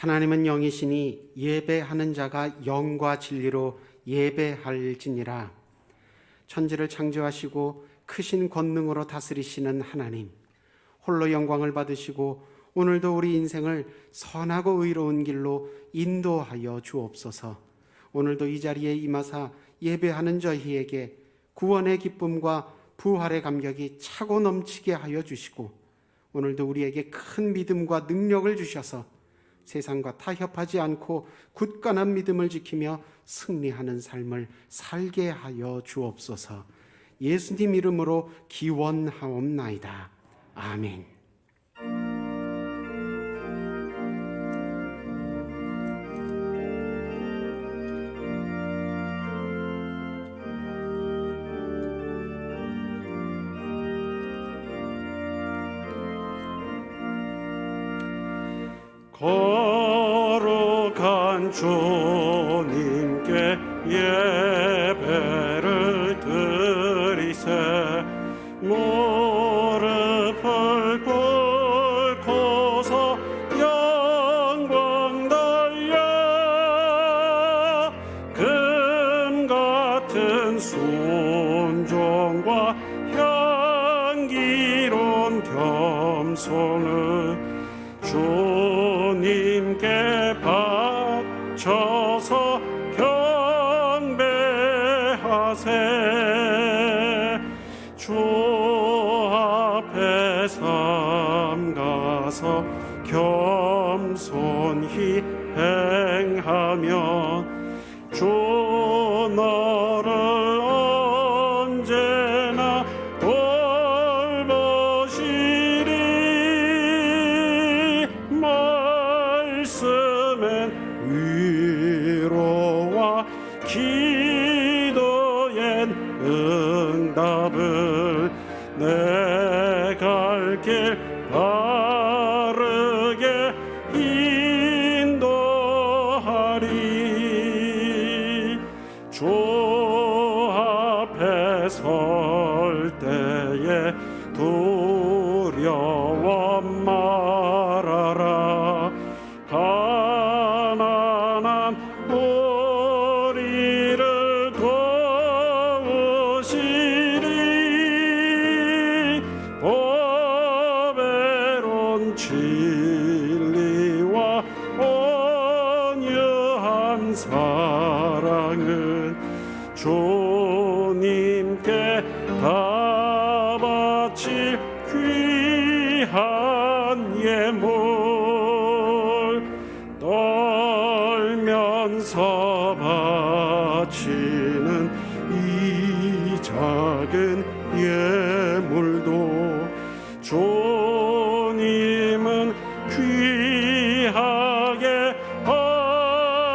하나님은 영이시니 예배하는 자가 영과 진리로 예배할지니라. 천지를 창조하시고 크신 권능으로 다스리시는 하나님, 홀로 영광을 받으시고 오늘도 우리 인생을 선하고 의로운 길로 인도하여 주옵소서. 오늘도 이 자리에 임하사 예배하는 저희에게 구원의 기쁨과 부활의 감격이 차고 넘치게 하여 주시고, 오늘도 우리에게 큰 믿음과 능력을 주셔서 세상과 타협하지 않고 굳건한 믿음을 지키며 승리하는 삶을 살게 하여 주옵소서. 예수님 이름으로 기원하옵나이다. 아멘. 거룩한 주님께 예배를 드리세. 무릎을 꿇고서 영광 돌려 금 같은 순종과 향기로운 겸손을 주님께 바쳐서 경배하세. 주 앞에 삼가서 겸손히 행하면 주 너를 언제나 돌보시리. 말씀엔 위로와 기도엔 응답을 내 갈 길 바르게 인도하리. 주 앞에 설 때에 두려워 말아라. 가난한 우리를 도우시리. 보배로운 진리와 온유한 사랑은 주님께 다 바칠 귀한 예물. 떨면서 바치는 이 작은 예물도 주님은 귀하게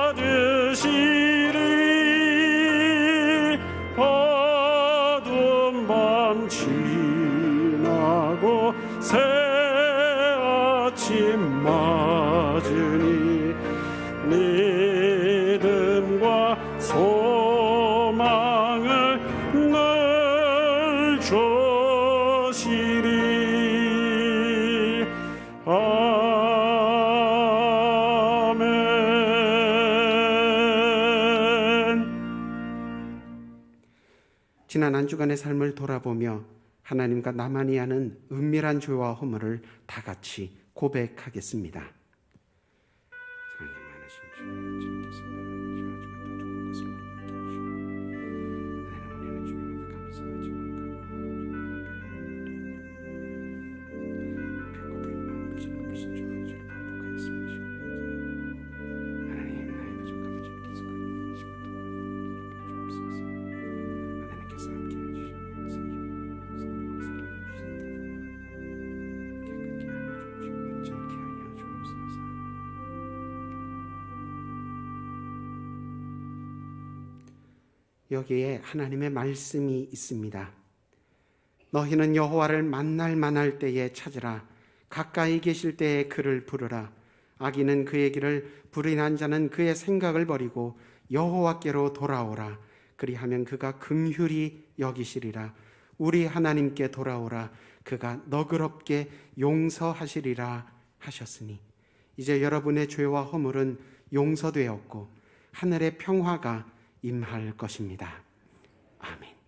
받으시리. 어두운 밤 지나고 새 아침 맞으니 믿음과 소망을 늘 주시리. 아멘. 지난 한 주간의 삶을 돌아보며 하나님과 나만이 하는 은밀한 죄와 허물을 다 같이 고백하겠습니다. 사랑이 많으신 주, 주님께서 늘 좋은 것을 우리에게 하시고, 우리는 주님 앞에 감사하지 못하고 불과 불만 부지런히 불순종한 죄를 반복하였음을 시험하지. 하나님, 나의 부족함을 주님께서 긍휼하시고 도와주옵소서. 하나님께서 함께해 주시옵소서. 여기에 하나님의 말씀이 있습니다. 너희는 여호와를 만날 때에 찾으라. 가까이 계실 때에 그를 부르라. 악인은 그의 길을, 불의한 자는 그의 생각을 버리고 여호와께로 돌아오라. 그리하면 그가 긍휼히 여기시리라. 우리 하나님께 돌아오라. 그가 너그럽게 용서하시리라 하셨으니, 이제 여러분의 죄와 허물은 용서되었고 하늘의 평화가 임할 것입니다. 아멘.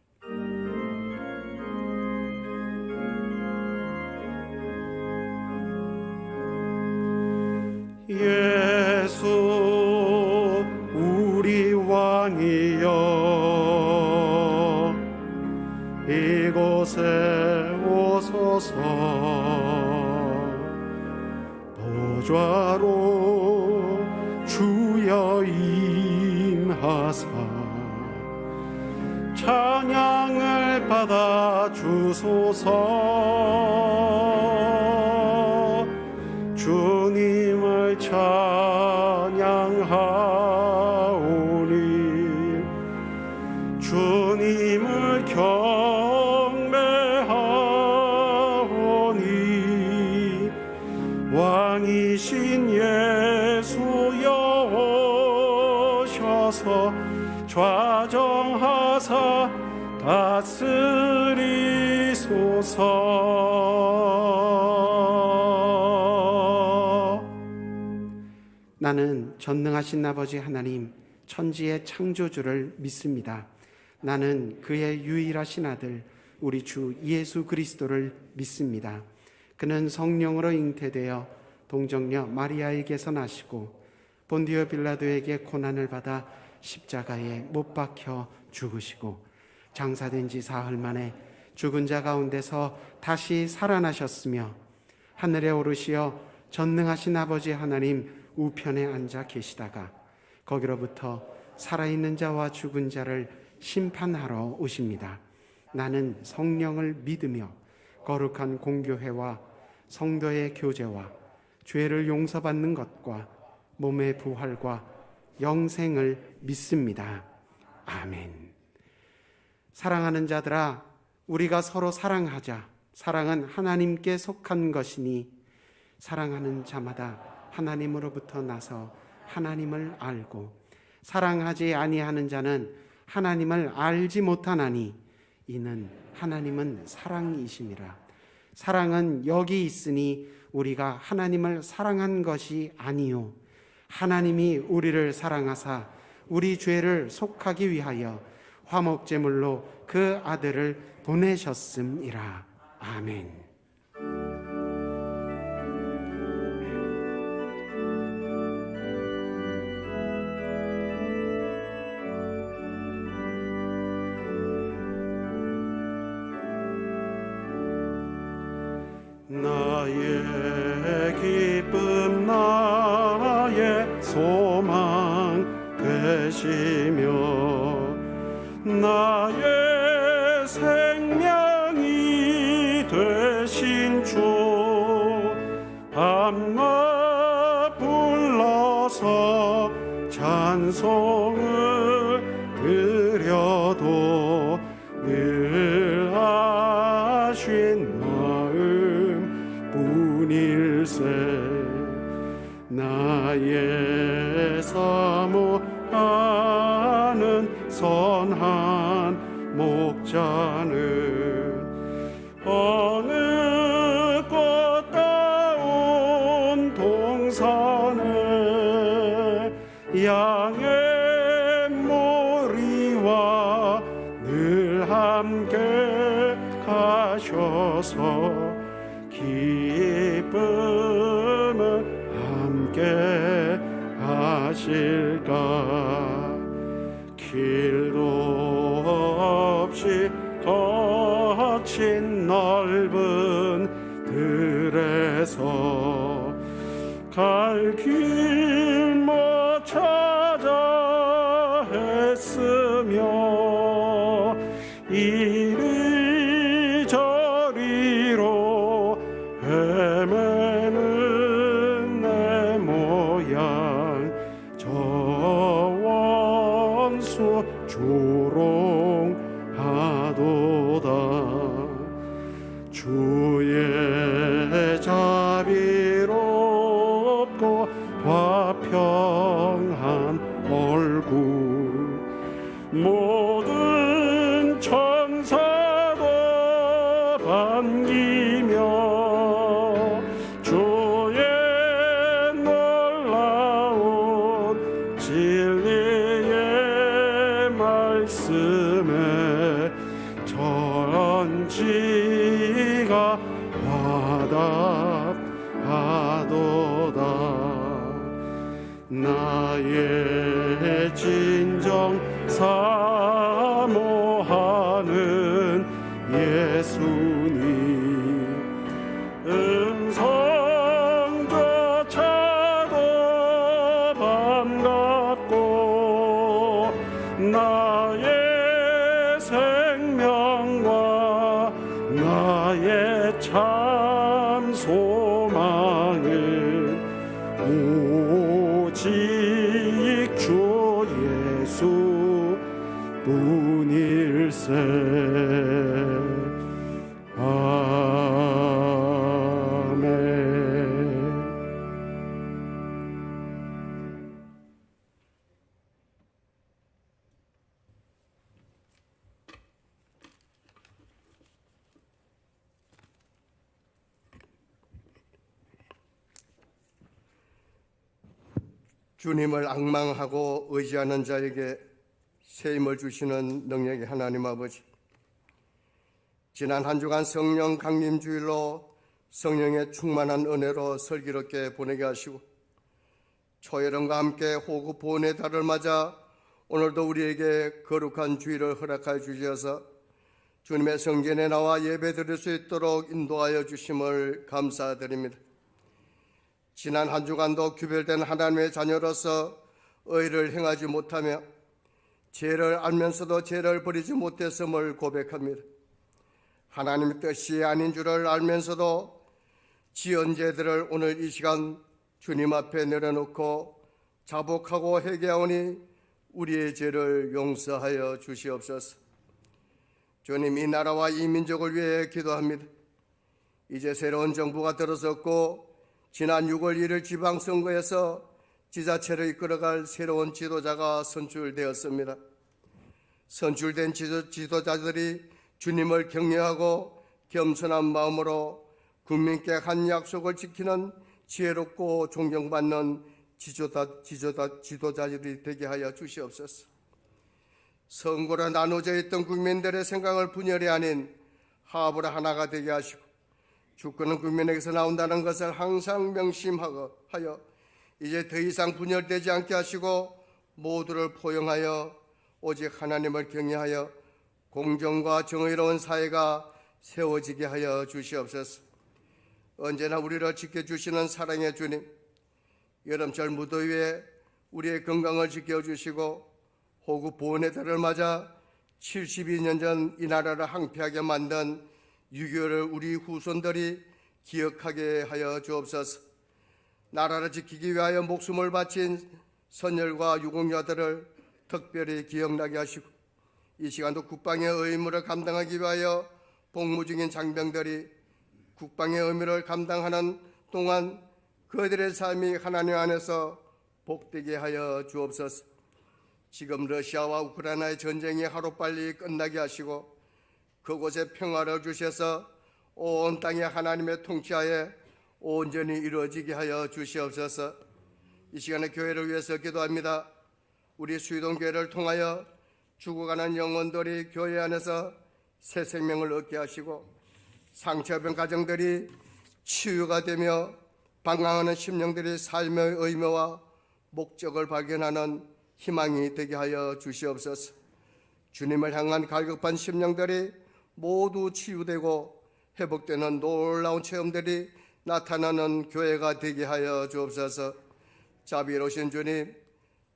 예수 우리 왕이여 이곳에 오소서 보좌로 주여 임하사 찬양을 받아 주소서 주님을 찬양하오니 주님을 경배하오니 왕이신 예수여 오셔서 좌정하사 다스리소서. 나는 전능하신 아버지 하나님 천지의 창조주를 믿습니다. 나는 그의 유일하신 아들 우리 주 예수 그리스도를 믿습니다. 그는 성령으로 잉태되어 동정녀 마리아에게서 나시고 본디오 빌라도에게 고난을 받아 십자가에 못 박혀 죽으시고 장사된 지 사흘 만에 죽은 자 가운데서 다시 살아나셨으며 하늘에 오르시어 전능하신 아버지 하나님 우편에 앉아 계시다가 거기로부터 살아있는 자와 죽은 자를 심판하러 오십니다. 나는 성령을 믿으며 거룩한 공교회와 성도의 교제와 죄를 용서받는 것과 몸의 부활과 영생을 믿습니다. 아멘. 사랑하는 자들아, 우리가 서로 사랑하자. 사랑은 하나님께 속한 것이니 사랑하는 자마다 하나님으로부터 나서 하나님을 알고 사랑하지 아니하는 자는 하나님을 알지 못하나니 이는 하나님은 사랑이심이라. 사랑은 여기 있으니 우리가 하나님을 사랑한 것이 아니요 하나님이 우리를 사랑하사 우리 죄를 속하기 위하여 화목제물로 그 아들을 보내셨음이라. 아멘. 나의 기쁨 나의 소망 되시며 나의 생명이 되신 주 밤낮 불러서 찬송을 드려도 늘 하신 뿐일세. 나의 사모하는 선한 목자는 어느 꽃다운 동산에 양의 머리와 늘 함께 가셔서 기쁨을 함께 하실까. 길도 없이 거친 넓은 들에서 갈 길 못 찾아 했으며 이리저리로 헤매는 내 모양 저 원수 조롱하도다. 주의 자비롭고 화평한 얼굴 모든 천사도 반기며 주의 화답하도다. 나의 진정 사모하는 예수님, 음성조차도 반갑고 나의 생명과 나의 참 소망은 오직 주 예수 뿐일세. 아멘. 주님을 앙망하고 의지하는 자에게 새 힘을 주시는 능력의 하나님 아버지, 지난 한 주간 성령 강림 주일로 성령의 충만한 은혜로 슬기롭게 보내게 하시고 초여름과 함께 호구 보온의 달을 맞아 오늘도 우리에게 거룩한 주일을 허락하여 주셔서 주님의 성전에 나와 예배 드릴 수 있도록 인도하여 주심을 감사드립니다. 지난 한 주간도 구별된 하나님의 자녀로서 의를 행하지 못하며 죄를 알면서도 죄를 버리지 못했음을 고백합니다. 하나님의 뜻이 아닌 줄을 알면서도 지은 죄들을 오늘 이 시간 주님 앞에 내려놓고 자복하고 회개하오니 우리의 죄를 용서하여 주시옵소서. 주님, 이 나라와 이 민족을 위해 기도합니다. 이제 새로운 정부가 들어섰고 지난 6월 1일 지방선거에서 지자체를 이끌어갈 새로운 지도자가 선출되었습니다. 선출된 지도자들이 주님을 경외하고 겸손한 마음으로 국민께 한 약속을 지키는 지혜롭고 존경받는 지도자들이 되게 하여 주시옵소서. 선거로 나눠져 있던 국민들의 생각을 분열이 아닌 합으로 하나가 되게 하시고 주권은 국민에게서 나온다는 것을 항상 명심하여 이제 더 이상 분열되지 않게 하시고 모두를 포용하여 오직 하나님을 경외하여 공정과 정의로운 사회가 세워지게 하여 주시옵소서. 언제나 우리를 지켜주시는 사랑의 주님, 여름철 무더위에 우리의 건강을 지켜주시고 호구 보온의 달을 맞아 72년 전 이 나라를 항폐하게 만든 6.25를 우리 후손들이 기억하게 하여 주옵소서. 나라를 지키기 위하여 목숨을 바친 선열과 유공자들을 특별히 기억나게 하시고 이 시간도 국방의 의무를 감당하기 위하여 복무 중인 장병들이 국방의 의무를 감당하는 동안 그들의 삶이 하나님 안에서 복되게 하여 주옵소서. 지금 러시아와 우크라이나의 전쟁이 하루빨리 끝나게 하시고 그곳에 평화를 주셔서 온 땅에 하나님의 통치하에 온전히 이루어지게 하여 주시옵소서. 이 시간에 교회를 위해서 기도합니다. 우리 수의동교회를 통하여 죽어가는 영혼들이 교회 안에서 새 생명을 얻게 하시고 상처입은 가정들이 치유가 되며 방황하는 심령들이 삶의 의미와 목적을 발견하는 희망이 되게 하여 주시옵소서. 주님을 향한 갈급한 심령들이 모두 치유되고 회복되는 놀라운 체험들이 나타나는 교회가 되게 하여 주옵소서. 자비로우신 주님,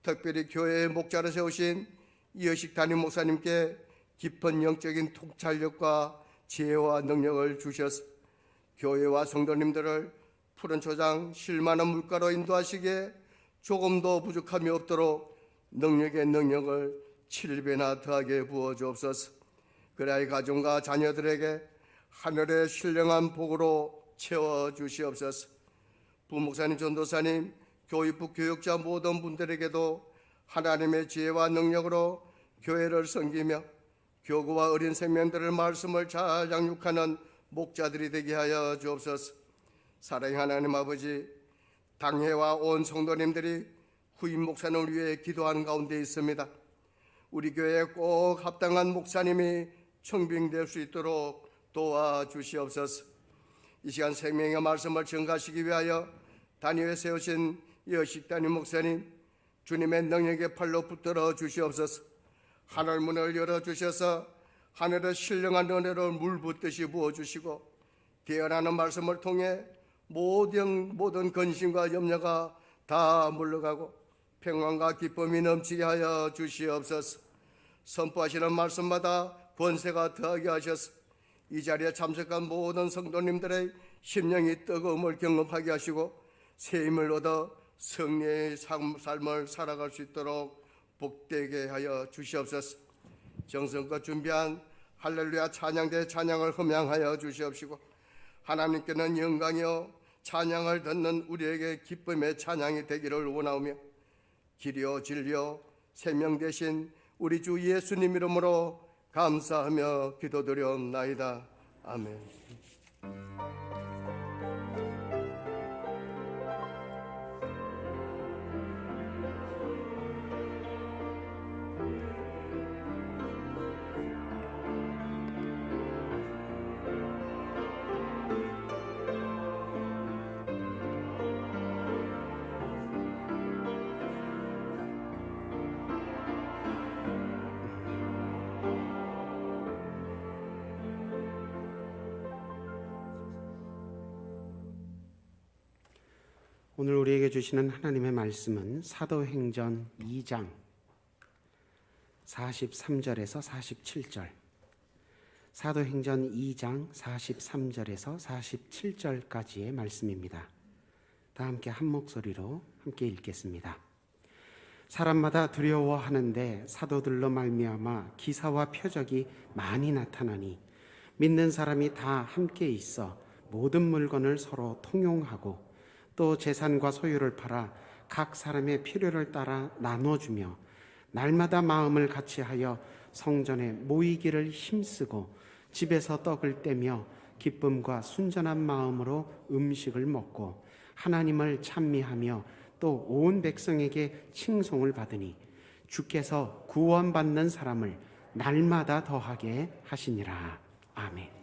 특별히 교회의 목자로 세우신 이의식 담임 목사님께 깊은 영적인 통찰력과 지혜와 능력을 주셔서 교회와 성도님들을 푸른 초장 쉴만한 물가로 인도하시기에 조금도 부족함이 없도록 능력의 능력을 7배나 더하게 부어 주옵소서. 그래야 가정과 자녀들에게 하늘의 신령한 복으로 채워 주시옵소서. 부목사님, 전도사님, 교육부 교육자 모든 분들에게도 하나님의 지혜와 능력으로 교회를 섬기며 교구와 어린 생명들의 말씀을 잘 양육하는 목자들이 되게 하여 주옵소서. 사랑의 하나님 아버지, 당회와 온 성도님들이 후임 목사님을 위해 기도하는 가운데 있습니다. 우리 교회에 꼭 합당한 목사님이 청빙될 수 있도록 도와주시옵소서. 이 시간 생명의 말씀을 증가하시기 위하여 단위에 세우신 여식단위 목사님, 주님의 능력의 팔로 붙들어 주시옵소서. 하늘 문을 열어주셔서 하늘의 신령한 은혜를 물붓듯이 부어주시고 대언하는 말씀을 통해 모든 근심과 염려가 다 물러가고 평안과 기쁨이 넘치게 하여 주시옵소서. 선포하시는 말씀마다 권세가 더하게 하셔서 이 자리에 참석한 모든 성도님들의 심령이 뜨거움을 경험하게 하시고 새 힘을 얻어 승리의 삶을 살아갈 수 있도록 복되게 하여 주시옵소서. 정성껏 준비한 할렐루야 찬양대 찬양을 흠양하여 주시옵시고 하나님께는 영광이요 찬양을 듣는 우리에게 기쁨의 찬양이 되기를 원하오며 길이요 진리요 생명 되신 우리 주 예수님 이름으로 감사하며 기도드려옵나이다. 아멘. 오늘 우리에게 주시는 하나님의 말씀은 사도행전 2장 43절에서 47절, 사도행전 2장 43절에서 47절까지의 말씀입니다. 다 함께 한 목소리로 함께 읽겠습니다. 사람마다 두려워하는데 사도들로 말미암아 기사와 표적이 많이 나타나니 믿는 사람이 다 함께 있어 모든 물건을 서로 통용하고 또 재산과 소유를 팔아 각 사람의 필요를 따라 나눠주며 날마다 마음을 같이하여 성전에 모이기를 힘쓰고 집에서 떡을 떼며 기쁨과 순전한 마음으로 음식을 먹고 하나님을 찬미하며 또 온 백성에게 칭송을 받으니 주께서 구원받는 사람을 날마다 더하게 하시니라. 아멘.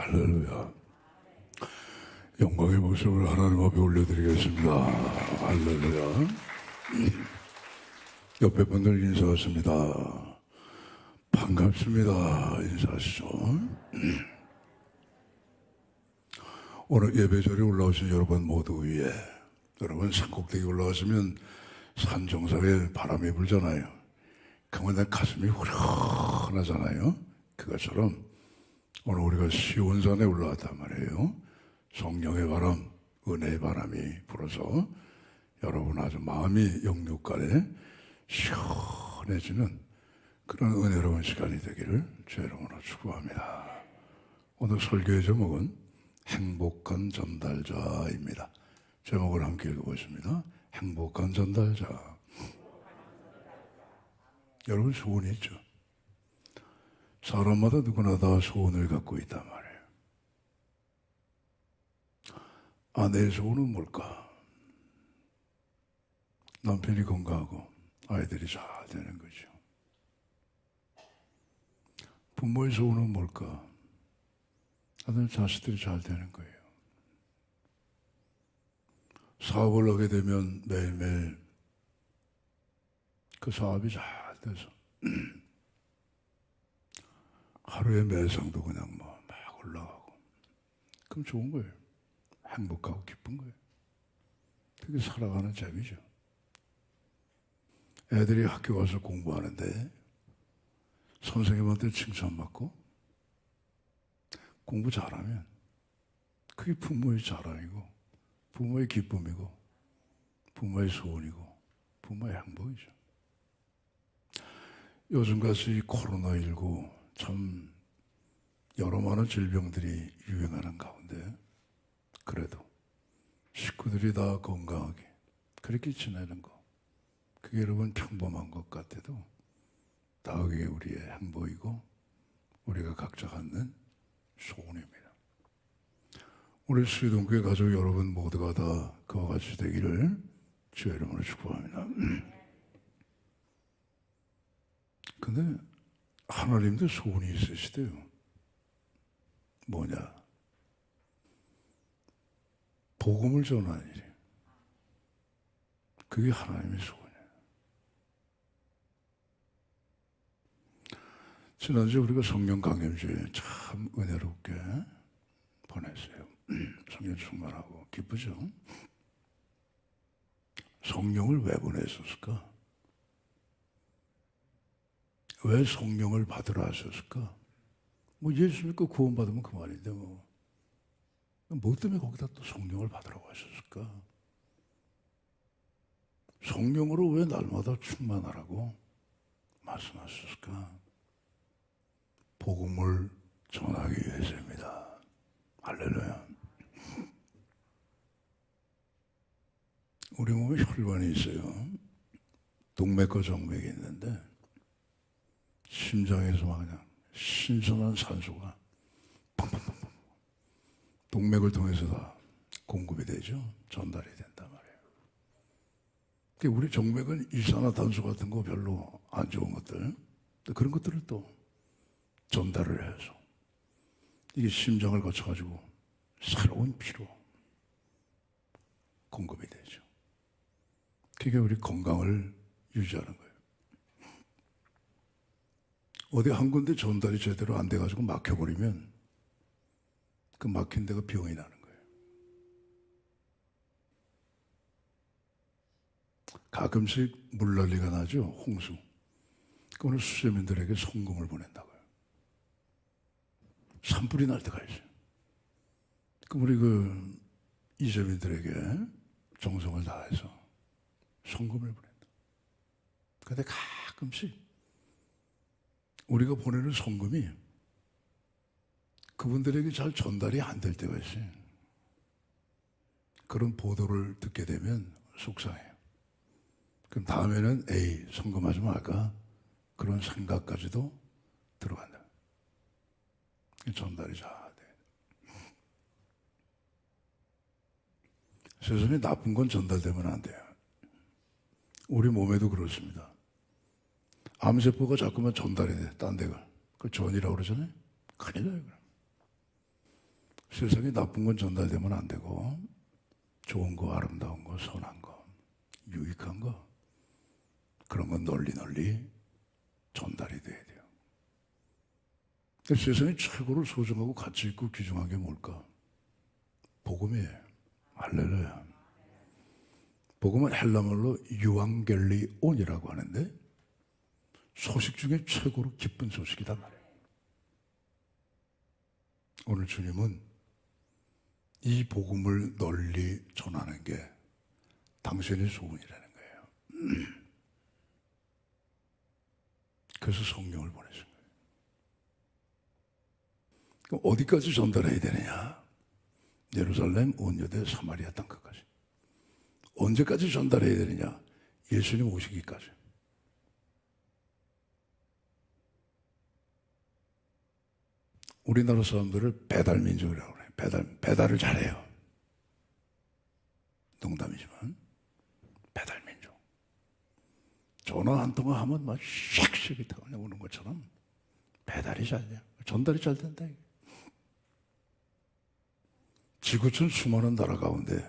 할렐루야. 영광의 모습을 하나님 앞에 올려드리겠습니다. 할렐루야. 옆에 분들 인사하십니다. 반갑습니다. 인사하시죠. 오늘 예배자리에 올라오신 여러분 모두 위에, 여러분 산꼭대기 올라가시면 산 정상에 바람이 불잖아요. 그러면 내 가슴이 후련하잖아요. 그것처럼 오늘 우리가 시온산에 올라왔단 말이에요. 성령의 바람, 은혜의 바람이 불어서 여러분 아주 마음이 영육간에 시원해지는 그런 은혜로운 시간이 되기를 주의 이름으로 축복합니다. 오늘 설교의 제목은 행복한 전달자입니다. 제목을 함께 읽어보십니다. 행복한 전달자. 여러분 소원이 있죠. 사람마다 누구나 다 소원을 갖고 있단 말이에요. 아내의 소원은 뭘까? 남편이 건강하고 아이들이 잘 되는 거죠. 부모의 소원은 뭘까? 아들 자식들이 잘 되는 거예요. 사업을 하게 되면 매일매일 그 사업이 잘 돼서 하루의 매상도 그냥 막 올라가고, 그럼 좋은 거예요. 행복하고 기쁜 거예요. 그게 살아가는 재미죠. 애들이 학교 와서 공부하는데 선생님한테 칭찬받고 공부 잘하면 그게 부모의 자랑이고, 부모의 기쁨이고, 부모의 소원이고, 부모의 행복이죠. 요즘같이 코로나19 참 여러 많은 질병들이 유행하는 가운데 그래도 식구들이 다 건강하게 그렇게 지내는 거, 그게 여러분 평범한 것 같아도 다 그게 우리의 행복이고 우리가 각자 갖는 소원입니다. 우리 수리동교회 가족 여러분 모두가 다 그와 같이 되기를 주의 이름으로 축복합니다. 근데 하나님도 소원이 있으시대요. 뭐냐? 복음을 전하는 일이에요. 그게 하나님의 소원이에요. 지난주에 우리가 성령 강림주에 참 은혜롭게 보냈어요. 성령 충만하고 기쁘죠? 성령을 왜 보냈었을까? 왜 성령을 받으라 하셨을까? 뭐 예수 믿고 구원받으면 그만인데 뭐 때문에 거기다 또 성령을 받으라고 하셨을까? 성령으로 왜 날마다 충만하라고 말씀하셨을까? 복음을 전하기 위해서입니다. 할렐루야. 우리 몸에 혈관이 있어요. 동맥과 정맥이 있는데 심장에서 막 그냥 신선한 산소가 팡팡팡팡 동맥을 통해서 다 공급이 되죠. 전달이 된단 말이에요. 우리 정맥은 일산화탄소 같은 거 별로 안 좋은 것들, 그런 것들을 또 전달을 해서 이게 심장을 거쳐가지고 새로운 피로 공급이 되죠. 그게 우리 건강을 유지하는 거예요. 어디 한 군데 전달이 제대로 안 돼가지고 막혀버리면 그 막힌 데가 병이 나는 거예요. 가끔씩 물난리가 나죠. 홍수. 오늘 수재민들에게 성금을 보낸다고요. 산불이 날 때가 있어요. 그럼 우리 이재민들에게 정성을 다해서 성금을 보낸다. 근데 가끔씩 우리가 보내는 성금이 그분들에게 잘 전달이 안 될 때가 있어요. 그런 보도를 듣게 되면 속상해요. 그럼 다음에는 에이, 성금하지 말까? 그런 생각까지도 들어간다. 전달이 잘 돼. 세상에 나쁜 건 전달되면 안 돼요. 우리 몸에도 그렇습니다. 암세포가 자꾸만 전달이 돼, 딴 데가. 그걸 전이라고 그러잖아요. 큰일 나요. 세상에 나쁜 건 전달되면 안 되고 좋은 거, 아름다운 거, 선한 거, 유익한 거, 그런 건 널리 전달이 돼야 돼요. 세상에 최고로 소중하고 가치 있고 귀중한 게 뭘까? 복음이에요. 할렐루야. 복음은 헬라말로 유앙겔리온이라고 하는데 소식 중에 최고로 기쁜 소식이단 말이에요. 오늘 주님은 이 복음을 널리 전하는 게 당신의 소원이라는 거예요. 그래서 성령을 보내신 거예요. 그럼 어디까지 전달해야 되느냐? 예루살렘, 온 유대, 사마리아 땅 끝까지. 언제까지 전달해야 되느냐? 예수님 오시기까지. 우리나라 사람들을 배달민족이라고 그래요. 배달을 잘해요. 농담이지만 배달민족. 전화 한 통화 하면 막 샥샥이 타고 오는 것처럼 배달이 잘 돼요. 전달이 잘 된다. 지구촌 수많은 나라 가운데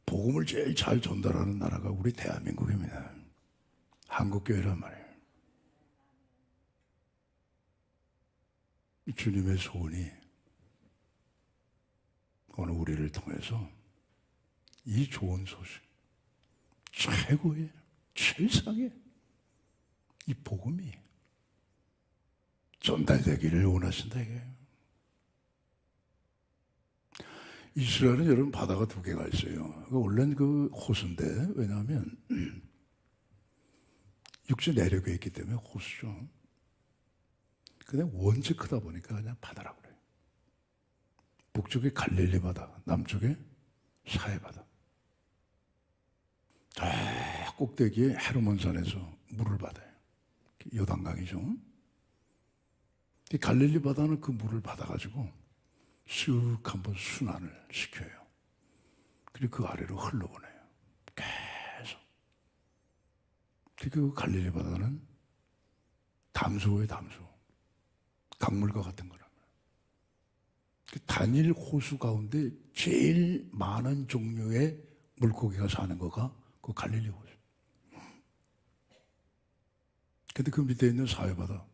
복음을 제일 잘 전달하는 나라가 우리 대한민국입니다. 한국교회란 말이에요. 주님의 소원이 오늘 우리를 통해서 이 좋은 소식, 최고의, 최상의 이 복음이 전달되기를 원하신다 이거예요. 이스라엘은 여러분 바다가 두 개가 있어요. 원래는 그 호수인데 왜냐하면 육지 내륙에 있기 때문에 호수죠. 근데 원체 크다 보니까 그냥 바다라고 그래요. 북쪽에 갈릴리 바다, 남쪽에 사해 바다. 저 꼭대기에 헤르몬산에서 물을 받아요. 요단강이죠. 이 갈릴리 바다는 그 물을 받아가지고 쓱 한번 순환을 시켜요. 그리고 그 아래로 흘러보내요. 계속. 그 갈릴리 바다는 담소의 담소. 강물과 같은 거라면. 단일 호수 가운데 제일 많은 종류의 물고기가 사는 거가 그 갈릴리 호수. 근데 그 밑에 있는 사해바다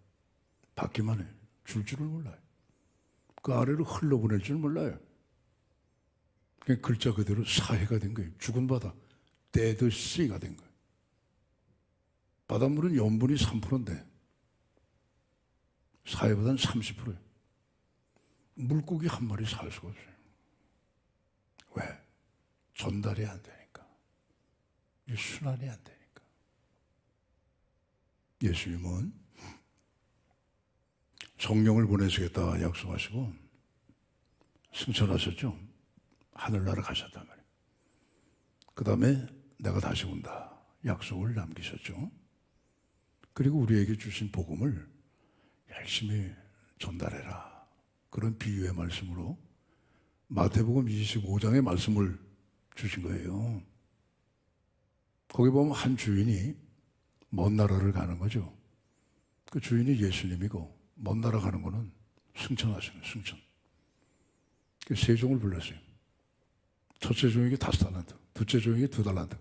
받기만 해요. 줄을 몰라요. 그 아래로 흘러보낼 줄 몰라요. 그냥 글자 그대로 사해가 된 거예요. 죽은 바다, 데드 씨가 된 거예요. 바닷물은 염분이 3%인데 사해보다는 30%예요. 물고기 한 마리 살 수가 없어요. 왜? 전달이 안 되니까. 순환이 안 되니까. 예수님은 성령을 보내시겠다 약속하시고 승천하셨죠. 하늘나라 가셨단 말이에요. 그 다음에 내가 다시 온다 약속을 남기셨죠. 그리고 우리에게 주신 복음을 열심히 전달해라. 그런 비유의 말씀으로 마태복음 25장의 말씀을 주신 거예요. 거기 보면 한 주인이 먼 나라를 가는 거죠. 그 주인이 예수님이고 먼 나라 가는 거는 승천하시는 승천. 그 세 종을 불렀어요. 첫째 종에게 5달란트, 둘째 종에게 2달란트,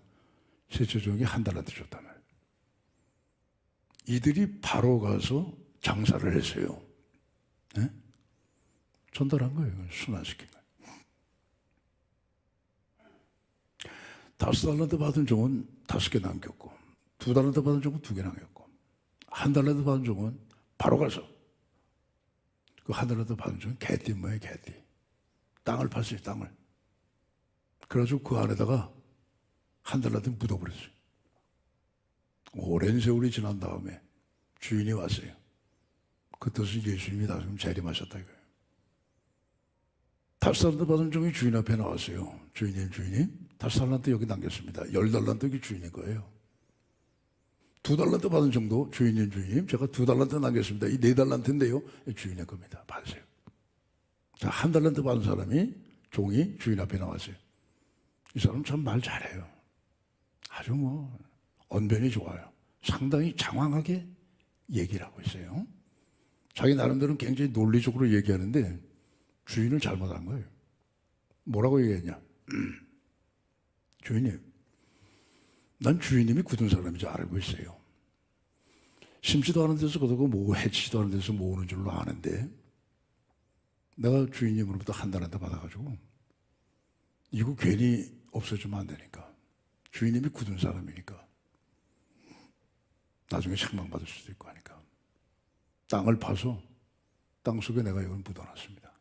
셋째 종에게 1달란트 줬단 말이에요. 이들이 바로 가서 장사를 했어요. 네? 전달한 거예요. 순환시킨 거예요. 5달란트 받은 종은 5개 남겼고 2달란트 받은 종은 2개 남겼고 1달란트 받은 종은 바로 가서 그 1달란트 받은 종은 개띠 뭐예요? 개띠. 땅을 팠어요. 땅을. 그래가지고 그 안에다가 1달란트 묻어버렸어요. 오랜 세월이 지난 다음에 주인이 왔어요. 그때서 예수님이 나중에 재림하셨다 이거예요. 5달란트 받은 종이 주인 앞에 나왔어요. 주인님 5달란트 여기 남겼습니다. 10달란트 여기 주인인 거예요. 2달란트 받은 종도 주인님 제가 2달란트 남겼습니다. 이 4달란트인데요. 주인의 겁니다. 받으세요. 자, 1달란트 받은 사람이 종이 주인 앞에 나왔어요. 이 사람 참 말 잘해요. 아주 언변이 좋아요. 상당히 장황하게 얘기를 하고 있어요. 자기 나름대로는 굉장히 논리적으로 얘기하는데 주인을 잘못한 거예요. 뭐라고 얘기했냐? 주인님, 난 주인님이 굳은 사람인지 알고 있어요. 심지도 않은 데서 거두고 뭐 해치지도 않은 데서 모으는 줄로 아는데 내가 주인님으로부터 한 달한테 받아가지고 이거 괜히 없어지면 안 되니까 주인님이 굳은 사람이니까 나중에 책망받을 수도 있고 하니까 땅을 파서 땅속에 내가 이걸 묻어놨습니다.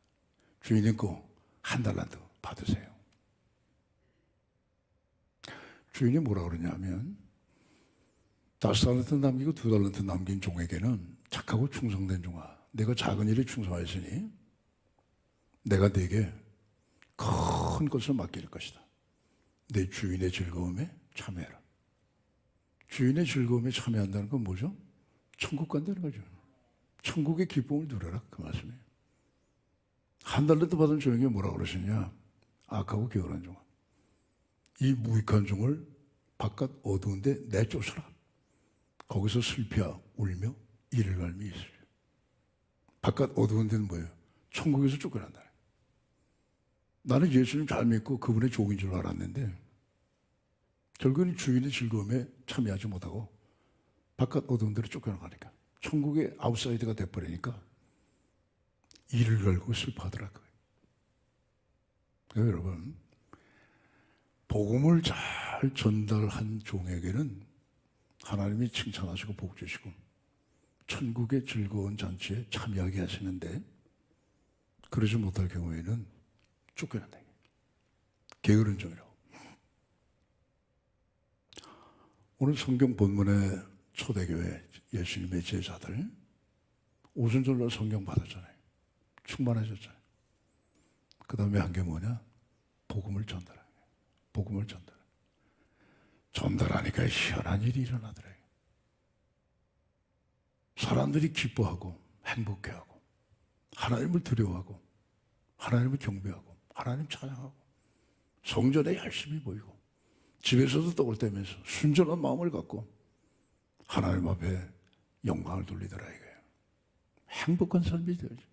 주인님 거 한 달란트 받으세요. 주인이 뭐라 그러냐면 5달란트 남기고 2달란트 남긴 종에게는 착하고 충성된 종아, 내가 작은 일에 충성하였으니 내가 네게 큰 것을 맡길 것이다. 내 주인의 즐거움에 참여해라. 주인의 즐거움에 참여한다는 건 뭐죠? 천국 간다는 거죠. 천국의 기쁨을 누려라, 그 말씀이에요. 한 달란트 받은 종에게 뭐라 그러시냐? 악하고 게으른 종아, 이 무익한 종을 바깥 어두운 데 내쫓으라. 거기서 슬피야 울며 이를 갈미 있으리. 바깥 어두운 데는 뭐예요? 천국에서 쫓겨난다. 나는 예수님 잘 믿고 그분의 종인 줄 알았는데 결국에는 주인의 즐거움에 참여하지 못하고 바깥 어두운 데로 쫓겨나가니까 천국의 아웃사이드가 돼버리니까 이를 갈고 슬퍼하더라고요. 그러니까 여러분, 복음을 잘 전달한 종에게는 하나님이 칭찬하시고 복 주시고 천국의 즐거운 잔치에 참여하게 하시는데 그러지 못할 경우에는 쫓겨난다. 게으른 종이라고. 오늘 성경 본문의 초대교회 예수님의 제자들 오순절날 성경 받았잖아요. 충만해졌잖아요. 그 다음에 한 게 뭐냐? 복음을 전달하는 거예요. 복음을 전달하니까 희한한 일이 일어나더래요. 사람들이 기뻐하고 행복해하고 하나님을 두려워하고 하나님을 경배하고 하나님 찬양하고 성전에 열심히 모이고 집에서도 떡을 떼면서 순전한 마음을 갖고 하나님 앞에 영광을 돌리더라 이거예요. 행복한 삶이 되어져.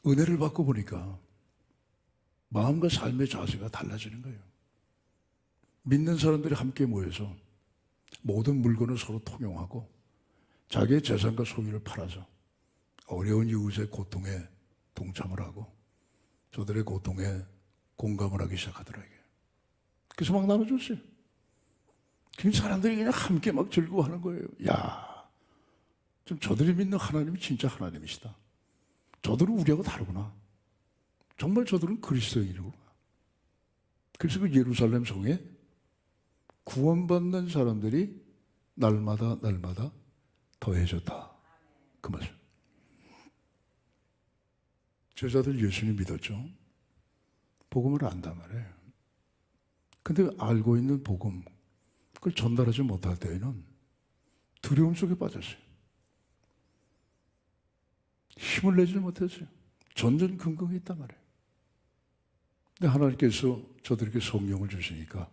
은혜를 받고 보니까 마음과 삶의 자세가 달라지는 거예요. 믿는 사람들이 함께 모여서 모든 물건을 서로 통용하고 자기의 재산과 소유를 팔아서 어려운 이웃의 고통에 동참을 하고 저들의 고통에 공감을 하기 시작하더라고요. 그래서 막 나눠줬어요. 그 사람들이 그냥 함께 막 즐거워하는 거예요. 야, 좀 저들이 믿는 하나님이 진짜 하나님이시다. 저들은 우리하고 다르구나. 정말 저들은 그리스도인이구나. 그래서 그 예루살렘 성에 구원받는 사람들이 날마다 더해졌다. 그 말씀. 제자들 예수님 믿었죠. 복음을 안단 말이에요. 근데 알고 있는 복음, 그걸 전달하지 못할 때에는 두려움 속에 빠졌어요. 힘을 내지 못했어요. 전전긍긍했단 말이에요. 근데 하나님께서 저들에게 성령을 주시니까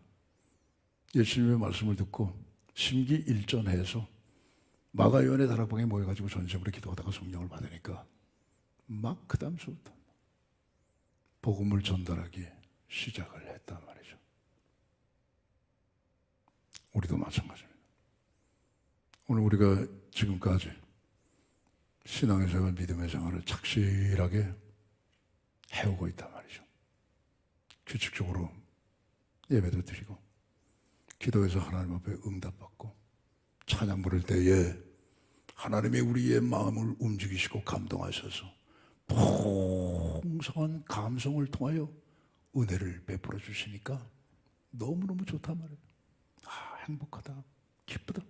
예수님의 말씀을 듣고 심기일전해서 마가요한의 다락방에 모여가지고 전심으로 기도하다가 성령을 받으니까 막 그 다음서부터 복음을 전달하기 시작을 했단 말이죠. 우리도 마찬가지입니다. 오늘 우리가 지금까지 신앙의 생활, 믿음의 생활을 착실하게 해오고 있단 말이죠. 규칙적으로 예배도 드리고 기도해서 하나님 앞에 응답받고 찬양 부를 때에 하나님이 우리의 마음을 움직이시고 감동하셔서 풍성한 감성을 통하여 은혜를 베풀어 주시니까 너무너무 좋단 말이에요. 아, 행복하다, 기쁘다.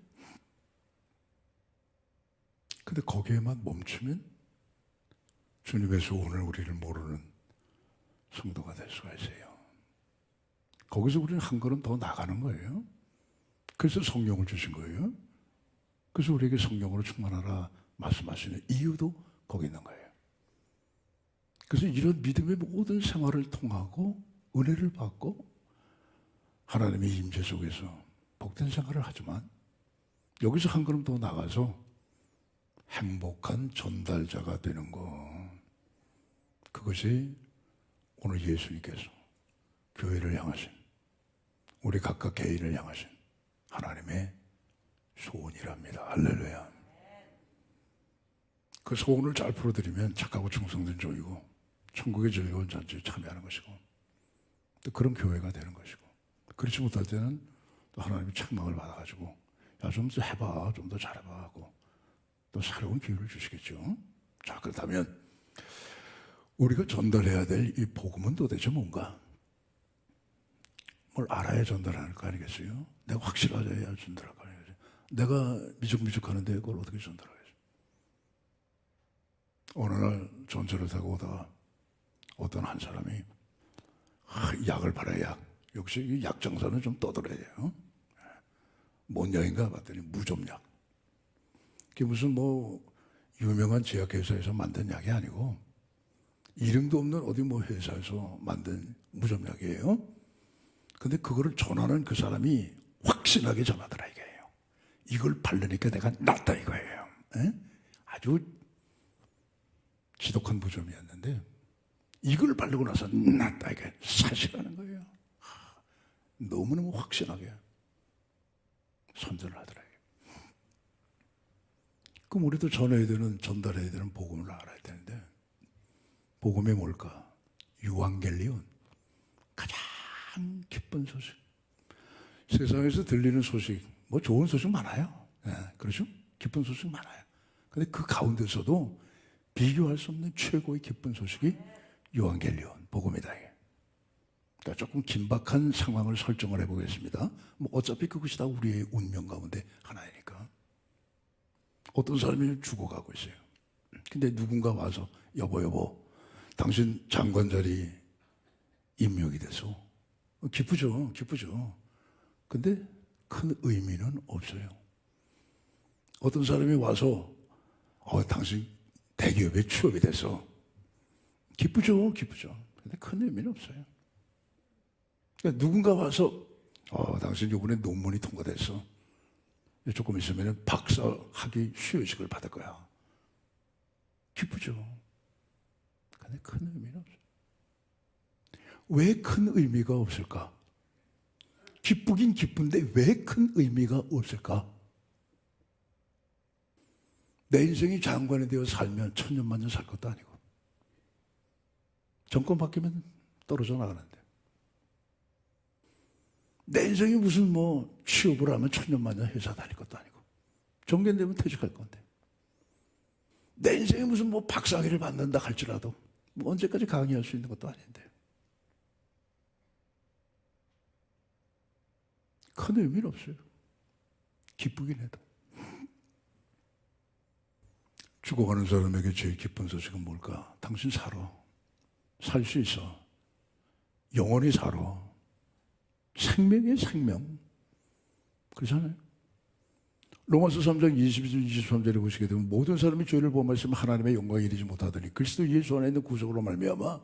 근데 거기에만 멈추면 주님의 소원을 우리를 모르는 성도가 될 수가 있어요. 거기서 우리는 한 걸음 더 나가는 거예요. 그래서 성령을 주신 거예요. 그래서 우리에게 성령으로 충만하라 말씀하시는 이유도 거기 있는 거예요. 그래서 이런 믿음의 모든 생활을 통하고 은혜를 받고 하나님의 임재 속에서 복된 생활을 하지만 여기서 한 걸음 더 나가서 행복한 전달자가 되는 것. 그것이 오늘 예수님께서 교회를 향하신, 우리 각각 개인을 향하신 하나님의 소원이랍니다. 할렐루야. 그 소원을 잘 풀어드리면 착하고 충성된 종이고 천국의 즐거운 잔치에 참여하는 것이고 또 그런 교회가 되는 것이고, 그렇지 못할 때는 또 하나님의 책망을 받아가지고 야, 좀 더 해봐, 좀 더 잘해봐 하고 또 새로운 기회를 주시겠죠. 자, 그렇다면 우리가 전달해야 될 이 복음은 도대체 뭔가? 뭘 알아야 전달할 거 아니겠어요? 내가 확실하져야 전달할 거 아니겠어요? 내가 미적미적하는데 그걸 어떻게 전달하겠어요? 어느 날 전철을 타고 오다가 어떤 한 사람이 약을 팔아요. 약. 역시 이 약 장사는 좀 떠들어야. 뭔 약인가 봤더니 무좀약. 그게 무슨 뭐 유명한 제약회사에서 만든 약이 아니고 이름도 없는 어디 뭐 회사에서 만든 무좀약이에요. 근데 그거를 전하는 그 사람이 확신하게 전하더라 이거예요. 이걸 바르니까 내가 낫다 이거예요. 에? 아주 지독한 무좀이었는데 이걸 바르고 나서 낫다 이게 사실하는 거예요. 너무너무 확신하게 선전을 하더라. 그럼 우리도 전해야 되는, 전달해야 되는 복음을 알아야 되는데 복음이 뭘까? 유앙겔리온, 가장 기쁜 소식. 세상에서 들리는 소식, 뭐 좋은 소식 많아요. 네, 그렇죠? 기쁜 소식 많아요. 근데 그 가운데서도 비교할 수 없는 최고의 기쁜 소식이 유앙겔리온, 복음이다. 그러니까 조금 긴박한 상황을 설정을 해보겠습니다. 뭐 어차피 그것이 다 우리의 운명 가운데 하나이니까. 어떤 사람이 죽어가고 있어요. 근데 누군가 와서 여보 당신 장관 자리 임명이 돼서 기쁘죠. 근데 큰 의미는 없어요. 어떤 사람이 와서 당신 대기업에 취업이 돼서 기쁘죠. 근데 큰 의미는 없어요. 그러니까 누군가 와서 당신 이번에 논문이 통과돼서 조금 있으면 박사 학위 수여식을 받을 거야. 기쁘죠. 근데 큰 의미는 없어요. 왜 큰 의미가 없을까? 기쁘긴 기쁜데 왜 큰 의미가 없을까? 내 인생이 장관이 되어 살면 천년만년 살 것도 아니고 정권 바뀌면 떨어져 나가는데 내 인생이 무슨 뭐 취업을 하면 천년만년 회사 다닐 것도 아니고 정년되면 퇴직할 건데 내 인생이 무슨 뭐 박사학위를 받는다 할지라도 뭐 언제까지 강의할 수 있는 것도 아닌데 큰 의미는 없어요. 기쁘긴 해도. 죽어가는 사람에게 제일 기쁜 소식은 뭘까? 당신 살아. 살 수 있어. 영원히 살아. 생명의 생명. 그렇잖아요. 로마서 3장 22절 23절에 보시게 되면 모든 사람이 죄를 범하시면 하나님의 영광에 이르지 못하더니 그리스도 예수 안에 있는 구속으로 말미암아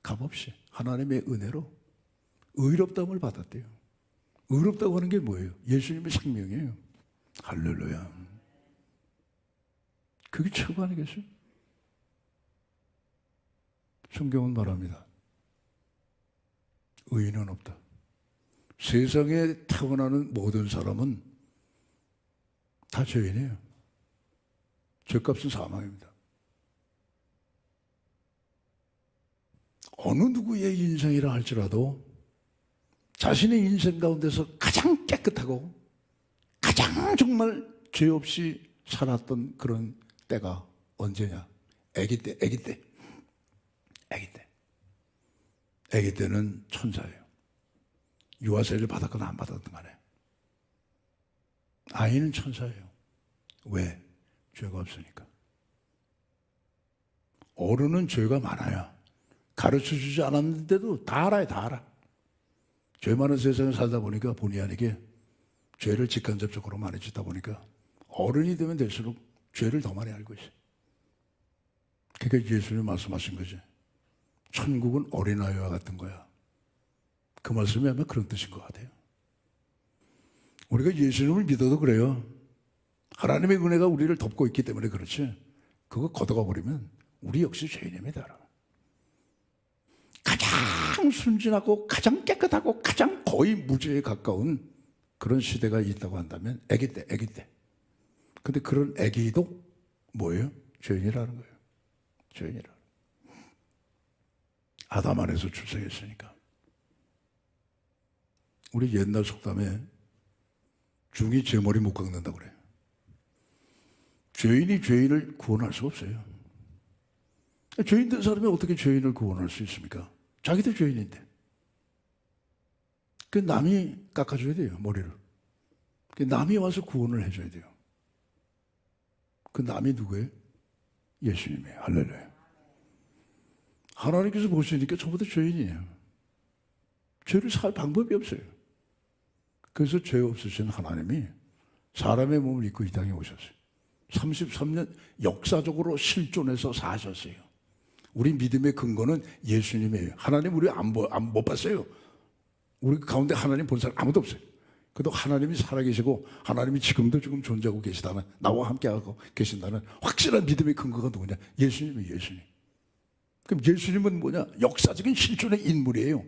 값없이 하나님의 은혜로 의롭다함을 받았대요. 의롭다고 하는 게 뭐예요? 예수님의 생명이에요. 할렐루야. 그게 최고 아니겠어요? 성경은 말합니다. 의인은 없다. 세상에 태어나는 모든 사람은 다 죄인이에요. 죄값은 사망입니다. 어느 누구의 인생이라 할지라도 자신의 인생 가운데서 가장 깨끗하고 가장 정말 죄 없이 살았던 그런 때가 언제냐? 아기 때는 천사예요. 유아세를 받았거나 안 받았든 간에 아이는 천사예요. 왜? 죄가 없으니까. 어른은 죄가 많아요. 가르쳐주지 않았는데도 다 알아요. 다 알아. 죄 많은 세상에 살다 보니까 본의 아니게 죄를 직간접적으로 많이 짓다 보니까 어른이 되면 될수록 죄를 더 많이 알고 있어요. 그러니까 예수님이 말씀하신 거지. 천국은 어린아이와 같은 거야. 그 말씀이 아마 그런 뜻인 것 같아요. 우리가 예수님을 믿어도 그래요. 하나님의 은혜가 우리를 덮고 있기 때문에 그렇지, 그거 걷어가 버리면 우리 역시 죄인입니다. 가장 순진하고 가장 깨끗하고 가장 거의 무죄에 가까운 그런 시대가 있다고 한다면 아기 때. 근데 그런 아기도 뭐예요? 죄인이라는 거예요. 죄인이라. 아담 안에서 출생했으니까. 우리 옛날 속담에 중이 제 머리 못 깎는다고 그래요. 죄인이 죄인을 구원할 수가 없어요. 죄인 된 사람이 어떻게 죄인을 구원할 수 있습니까? 자기도 죄인인데. 그 남이 깎아줘야 돼요, 머리를. 그 남이 와서 구원을 해줘야 돼요. 그 남이 누구예요? 예수님이에요. 할렐루야. 하나님께서 보시니까 저보다 죄인이에요. 죄를 살 방법이 없어요. 그래서 죄 없으신 하나님이 사람의 몸을 입고 이 땅에 오셨어요. 33년 역사적으로 실존해서 사셨어요. 우리 믿음의 근거는 예수님이에요. 하나님 우리 못 봤어요. 우리 가운데 하나님 본 사람 아무도 없어요. 그래도 하나님이 살아계시고 하나님이 지금도 지금 존재하고 계시다는, 나와 함께하고 계신다는 확실한 믿음의 근거가 누구냐? 예수님이에요. 예수님. 그럼 예수님은 뭐냐? 역사적인 실존의 인물이에요.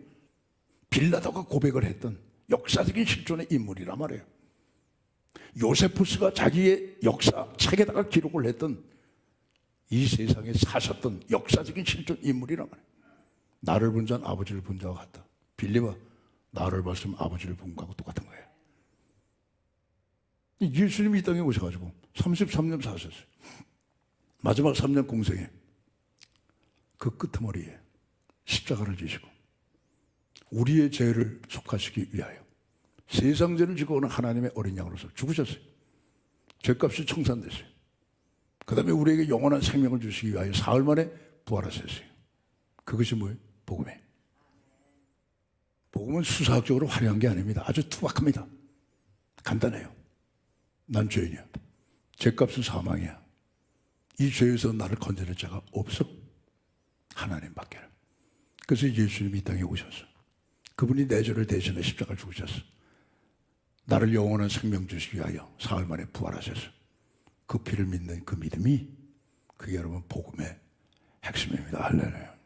빌라도가 고백을 했던 역사적인 실존의 인물이란 말이에요. 요세푸스가 자기의 역사 책에다가 기록을 했던 이 세상에 사셨던 역사적인 실존 인물이란 말이에요. 나를 본 자는 아버지를 본 자와 같다. 빌립아, 나를 봤으면 아버지를 본 거하고 똑같은 거예요. 예수님이 이 땅에 오셔가지고 33년 사셨어요. 마지막 3년 공생에 그 끄트머리에 십자가를 지시고 우리의 죄를 속하시기 위하여 세상 죄를 지고 오는 하나님의 어린 양으로서 죽으셨어요. 죄값이 청산됐어요. 그 다음에 우리에게 영원한 생명을 주시기 위하여 사흘 만에 부활하셨어요. 그것이 뭐예요? 복음이에요. 복음은 수사학적으로 화려한 게 아닙니다. 아주 투박합니다. 간단해요. 난 죄인이야. 죄값은 사망이야. 이 죄에서 나를 건져낼 자가 없어. 하나님밖에. 그래서 예수님이 이 땅에 오셨어. 그분이 내 죄를 대신해 십자가를 죽으셨어. 나를 영원한 생명 주시기 위하여 사흘 만에 부활하셨어. 그 피를 믿는 그 믿음이, 그게 여러분 복음의 핵심입니다. 할렐루야.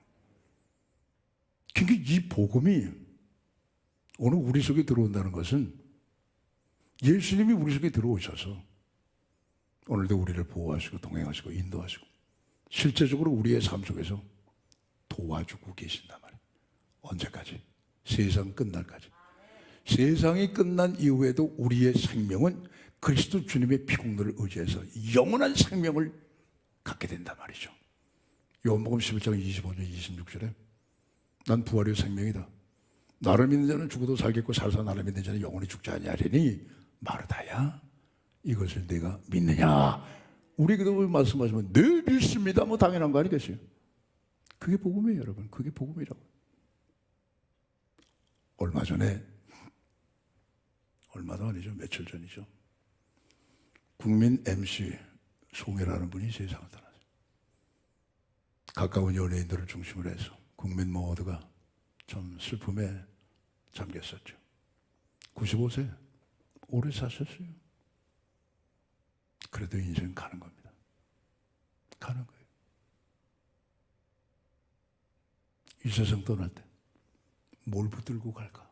그러니까 이 복음이 오늘 우리 속에 들어온다는 것은 예수님이 우리 속에 들어오셔서 오늘도 우리를 보호하시고 동행하시고 인도하시고 실제적으로 우리의 삶 속에서 도와주고 계신단 말이에요. 언제까지? 세상 끝날까지. 세상이 끝난 이후에도 우리의 생명은 그리스도 주님의 피공로를 의지해서 영원한 생명을 갖게 된단 말이죠. 요한복음 11장 25절 26절에 난 부활의 생명이다. 나를 믿는 자는 죽어도 살겠고 살사 나를 믿는 자는 영원히 죽지 아니하리니 마르다야, 이것을 내가 믿느냐? 우리에게도 말씀하시면 네 믿습니다. 뭐 당연한 거 아니겠어요? 그게 복음이에요, 여러분. 그게 복음이라고. 얼마도 아니죠. 며칠 전이죠. 국민 MC 송혜라는 분이 세상을 떠났어요. 가까운 연예인들을 중심으로 해서 국민 모두가 좀 슬픔에 잠겼었죠. 95세. 오래 사셨어요. 그래도 인생 가는 겁니다. 가는 거예요. 이 세상 떠날 때 뭘 붙들고 갈까?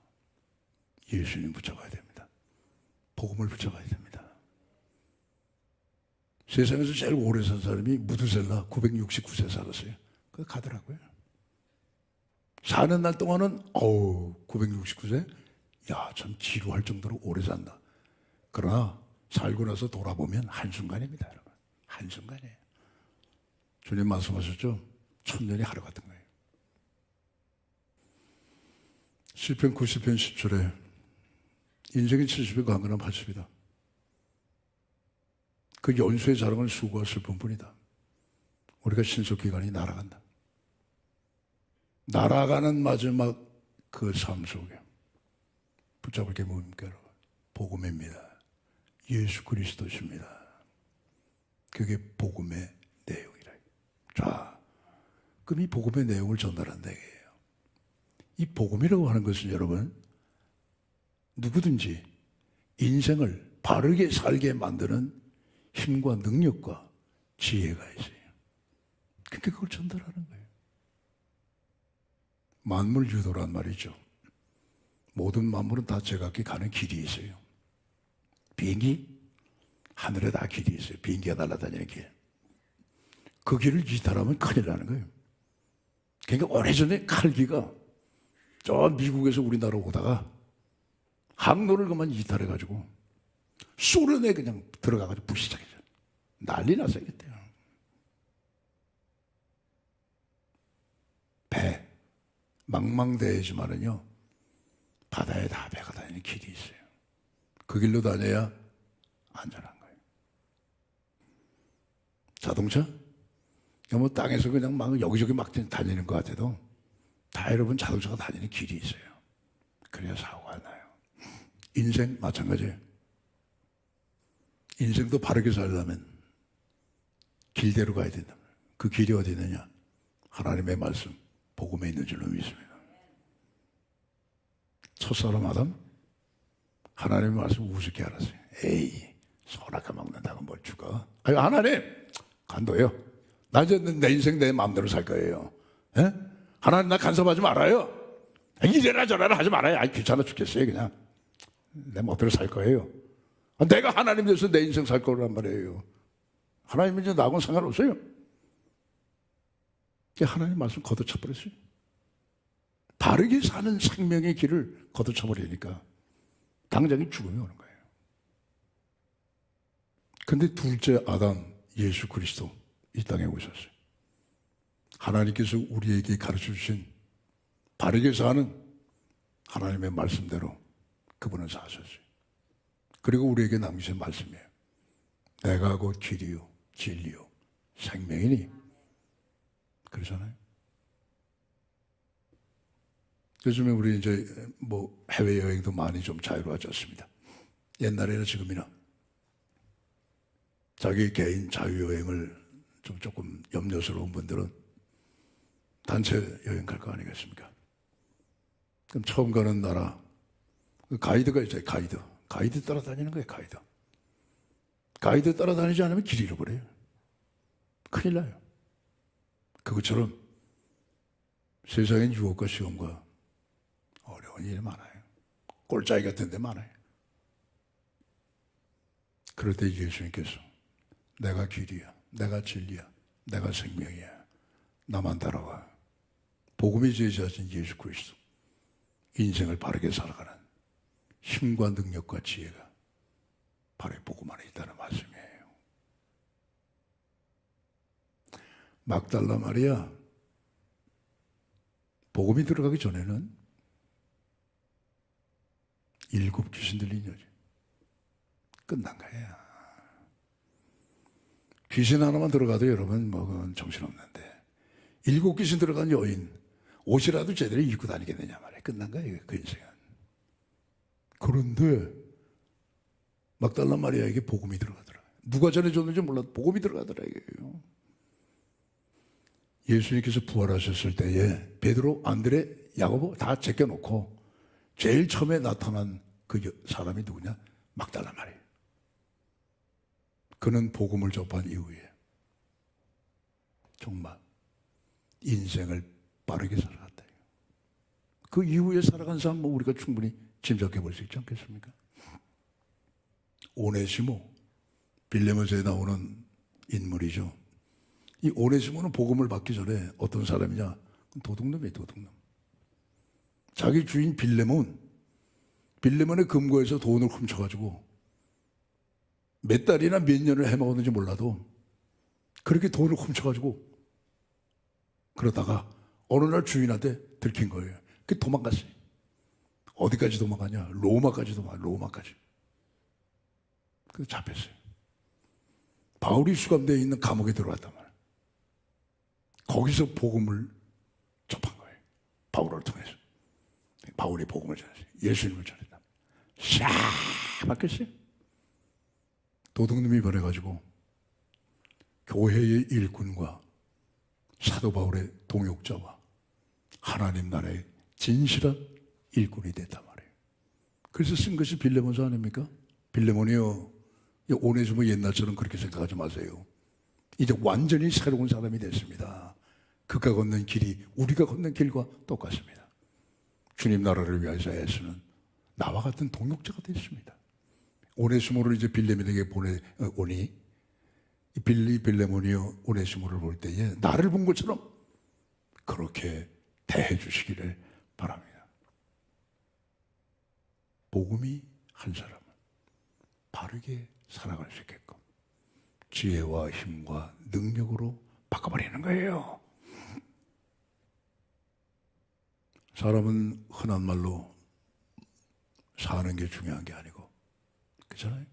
예수님 붙잡아야 됩니다. 복음을 붙잡아야 됩니다. 세상에서 제일 오래 산 사람이 무두셀라 969세 살았어요. 그거 가더라고요. 사는 날 동안은 969세? 야, 참 지루할 정도로 오래 산다. 그러나 살고 나서 돌아보면 한순간입니다, 여러분. 한순간이에요. 주님 말씀하셨죠? 1000년이 하루 같은 거예요. 시편 90편 10절에 인생이 70이 강건한 80이다. 그 연수의 자랑은 수고와 슬픔뿐이다. 우리가 신속기간이 날아간다. 날아가는 마지막 그 삶 속에 붙잡을 게 뭡니까, 여러분? 복음입니다. 예수 그리스도십니다. 그게 복음의 내용이라. 자, 그럼 이 복음의 내용을 전달한다 이게요. 이 복음이라고 하는 것은 여러분, 누구든지 인생을 바르게 살게 만드는 힘과 능력과 지혜가 있어요. 그러니까 그걸 전달하는 거예요. 만물 유도란 말이죠. 모든 만물은 다 제각기 가는 길이 있어요. 비행기? 하늘에 다 길이 있어요. 비행기가 날아다니는 길. 그 길을 이탈하면 큰일 나는 거예요. 그러니까 오래전에 칼비가 저 미국에서 우리나라 오다가 항로를 그만 이탈해가지고 소련에 그냥 들어가가지고 부시작했어요. 난리 났어요 그때. 배 망망대해지만은요 바다에 다 배가 다니는 길이 있어요. 그 길로 다녀야 안전한 거예요. 자동차? 뭐 땅에서 그냥 막 여기저기 막 다니는 것 같아도 다 여러분 자동차가 다니는 길이 있어요. 그래야 사고가 안 나요. 인생 마찬가지예요. 인생도 바르게 살려면 길대로 가야 된다. 그 길이 어디 있느냐? 하나님의 말씀, 복음에 있는 줄로 믿습니다. 첫사람 아담? 하나님의 말씀 우습게 알았어요. 에이, 소라카 먹는다고 뭘 죽어? 아유, 하나님, 간도요. 나 이제 내 인생 내 마음대로 살 거예요. 에? 하나님 나 간섭하지 말아요. 이래라 저래라 하지 말아요. 아이, 귀찮아 죽겠어요. 그냥 내 멋대로 살 거예요. 내가 하나님 돼서 내 인생 살 거란 말이에요. 하나님은 이제 나하고는 상관없어요. 하나님 말씀 걷어차버렸어요. 바르게 사는 생명의 길을 걷어차버리니까 당장이 죽음이 오는 거예요. 근데 둘째 아담 예수 그리스도 이 땅에 오셨어요. 하나님께서 우리에게 가르쳐 주신 바르게 사는 하나님의 말씀대로 그분은 사셨어요. 그리고 우리에게 남기신 말씀이에요. 내가 곧 길이요 진리요 생명이니. 그러잖아요. 요즘에 우리 이제 뭐 해외여행도 많이 좀 자유로워졌습니다. 옛날에는 지금이나 자기 개인 자유여행을 좀 조금 염려스러운 분들은 단체 여행 갈 거 아니겠습니까? 그럼 처음 가는 나라 가이드가 있어요. 가이드 따라다니는 거예요. 가이드 따라다니지 않으면 길 잃어버려요. 큰일 나요. 그것처럼 세상엔 유혹과 시험과 어려운 일이 많아요. 꼴짜기 같은 데 많아요. 그럴 때 예수님께서 내가 길이야, 내가 진리야, 내가 생명이야. 나만 따라와. 복음이 제시하신 예수 그리스도. 인생을 바르게 살아가는 힘과 능력과 지혜가 바로 복음 안에 있다는 말씀이에요. 막달라 마리아 복음이 들어가기 전에는 7 귀신 들린 여자 끝난 거예요. 귀신 하나만 들어가도 여러분 뭐 그건 정신없는데 7 귀신 들어간 여인 옷이라도 제대로 입고 다니겠느냐 말이에요. 끝난 거예요. 그 인생은. 그런데 막달라 마리아에게 복음이 들어가더라. 누가 전해줬는지 몰라도 복음이 들어가더라 이게요. 예수님께서 부활하셨을 때에 베드로, 안드레, 야고보 다 제껴놓고 제일 처음에 나타난 그 사람이 누구냐? 막달라 마리아. 그는 복음을 접한 이후에 정말 인생을 바르게 살아갔다. 그 이후에 살아간 사람 뭐 우리가 충분히 짐작해 볼 수 있지 않겠습니까? 오네시모, 빌레몬서에 나오는 인물이죠. 이 오네시모는 복음을 받기 전에 어떤 사람이냐? 도둑놈이에요, 도둑놈. 자기 주인 빌레몬의 금고에서 돈을 훔쳐가지고 몇 달이나 몇 년을 해먹었는지 몰라도 그렇게 돈을 훔쳐가지고 그러다가 어느 날 주인한테 들킨 거예요. 그 도망갔어요. 어디까지 도망가냐? 로마까지 도망가. 로마까지. 그래서 잡혔어요. 바울이 수감되어 있는 감옥에 들어왔단 말이에요. 거기서 복음을 접한 거예요. 바울을 통해서. 바울이 복음을 전했어요. 예수님을 전했다. 샥 바뀌었어요. 도둑놈이 변해가지고 교회의 일꾼과 사도 바울의 동역자와 하나님 나라의 진실한 일꾼이 됐단 말이에요. 그래서 쓴 것이 빌레몬서 아닙니까? 빌레몬이요, 오네시모 옛날처럼 그렇게 생각하지 마세요. 이제 완전히 새로운 사람이 됐습니다. 그가 걷는 길이 우리가 걷는 길과 똑같습니다. 주님 나라를 위하여 애쓰는 나와 같은 동역자가 됐습니다. 오네시모를 이제 빌레몬에게 보내오니 이 빌레몬이 오네시모를 볼 때에 나를 본 것처럼 그렇게 대해 주시기를 바랍니다. 복음이 한 사람을 바르게 살아갈 수 있게끔 지혜와 힘과 능력으로 바꿔버리는 거예요. 사람은 흔한 말로 사는 게 중요한 게 아니고, 그렇잖아요?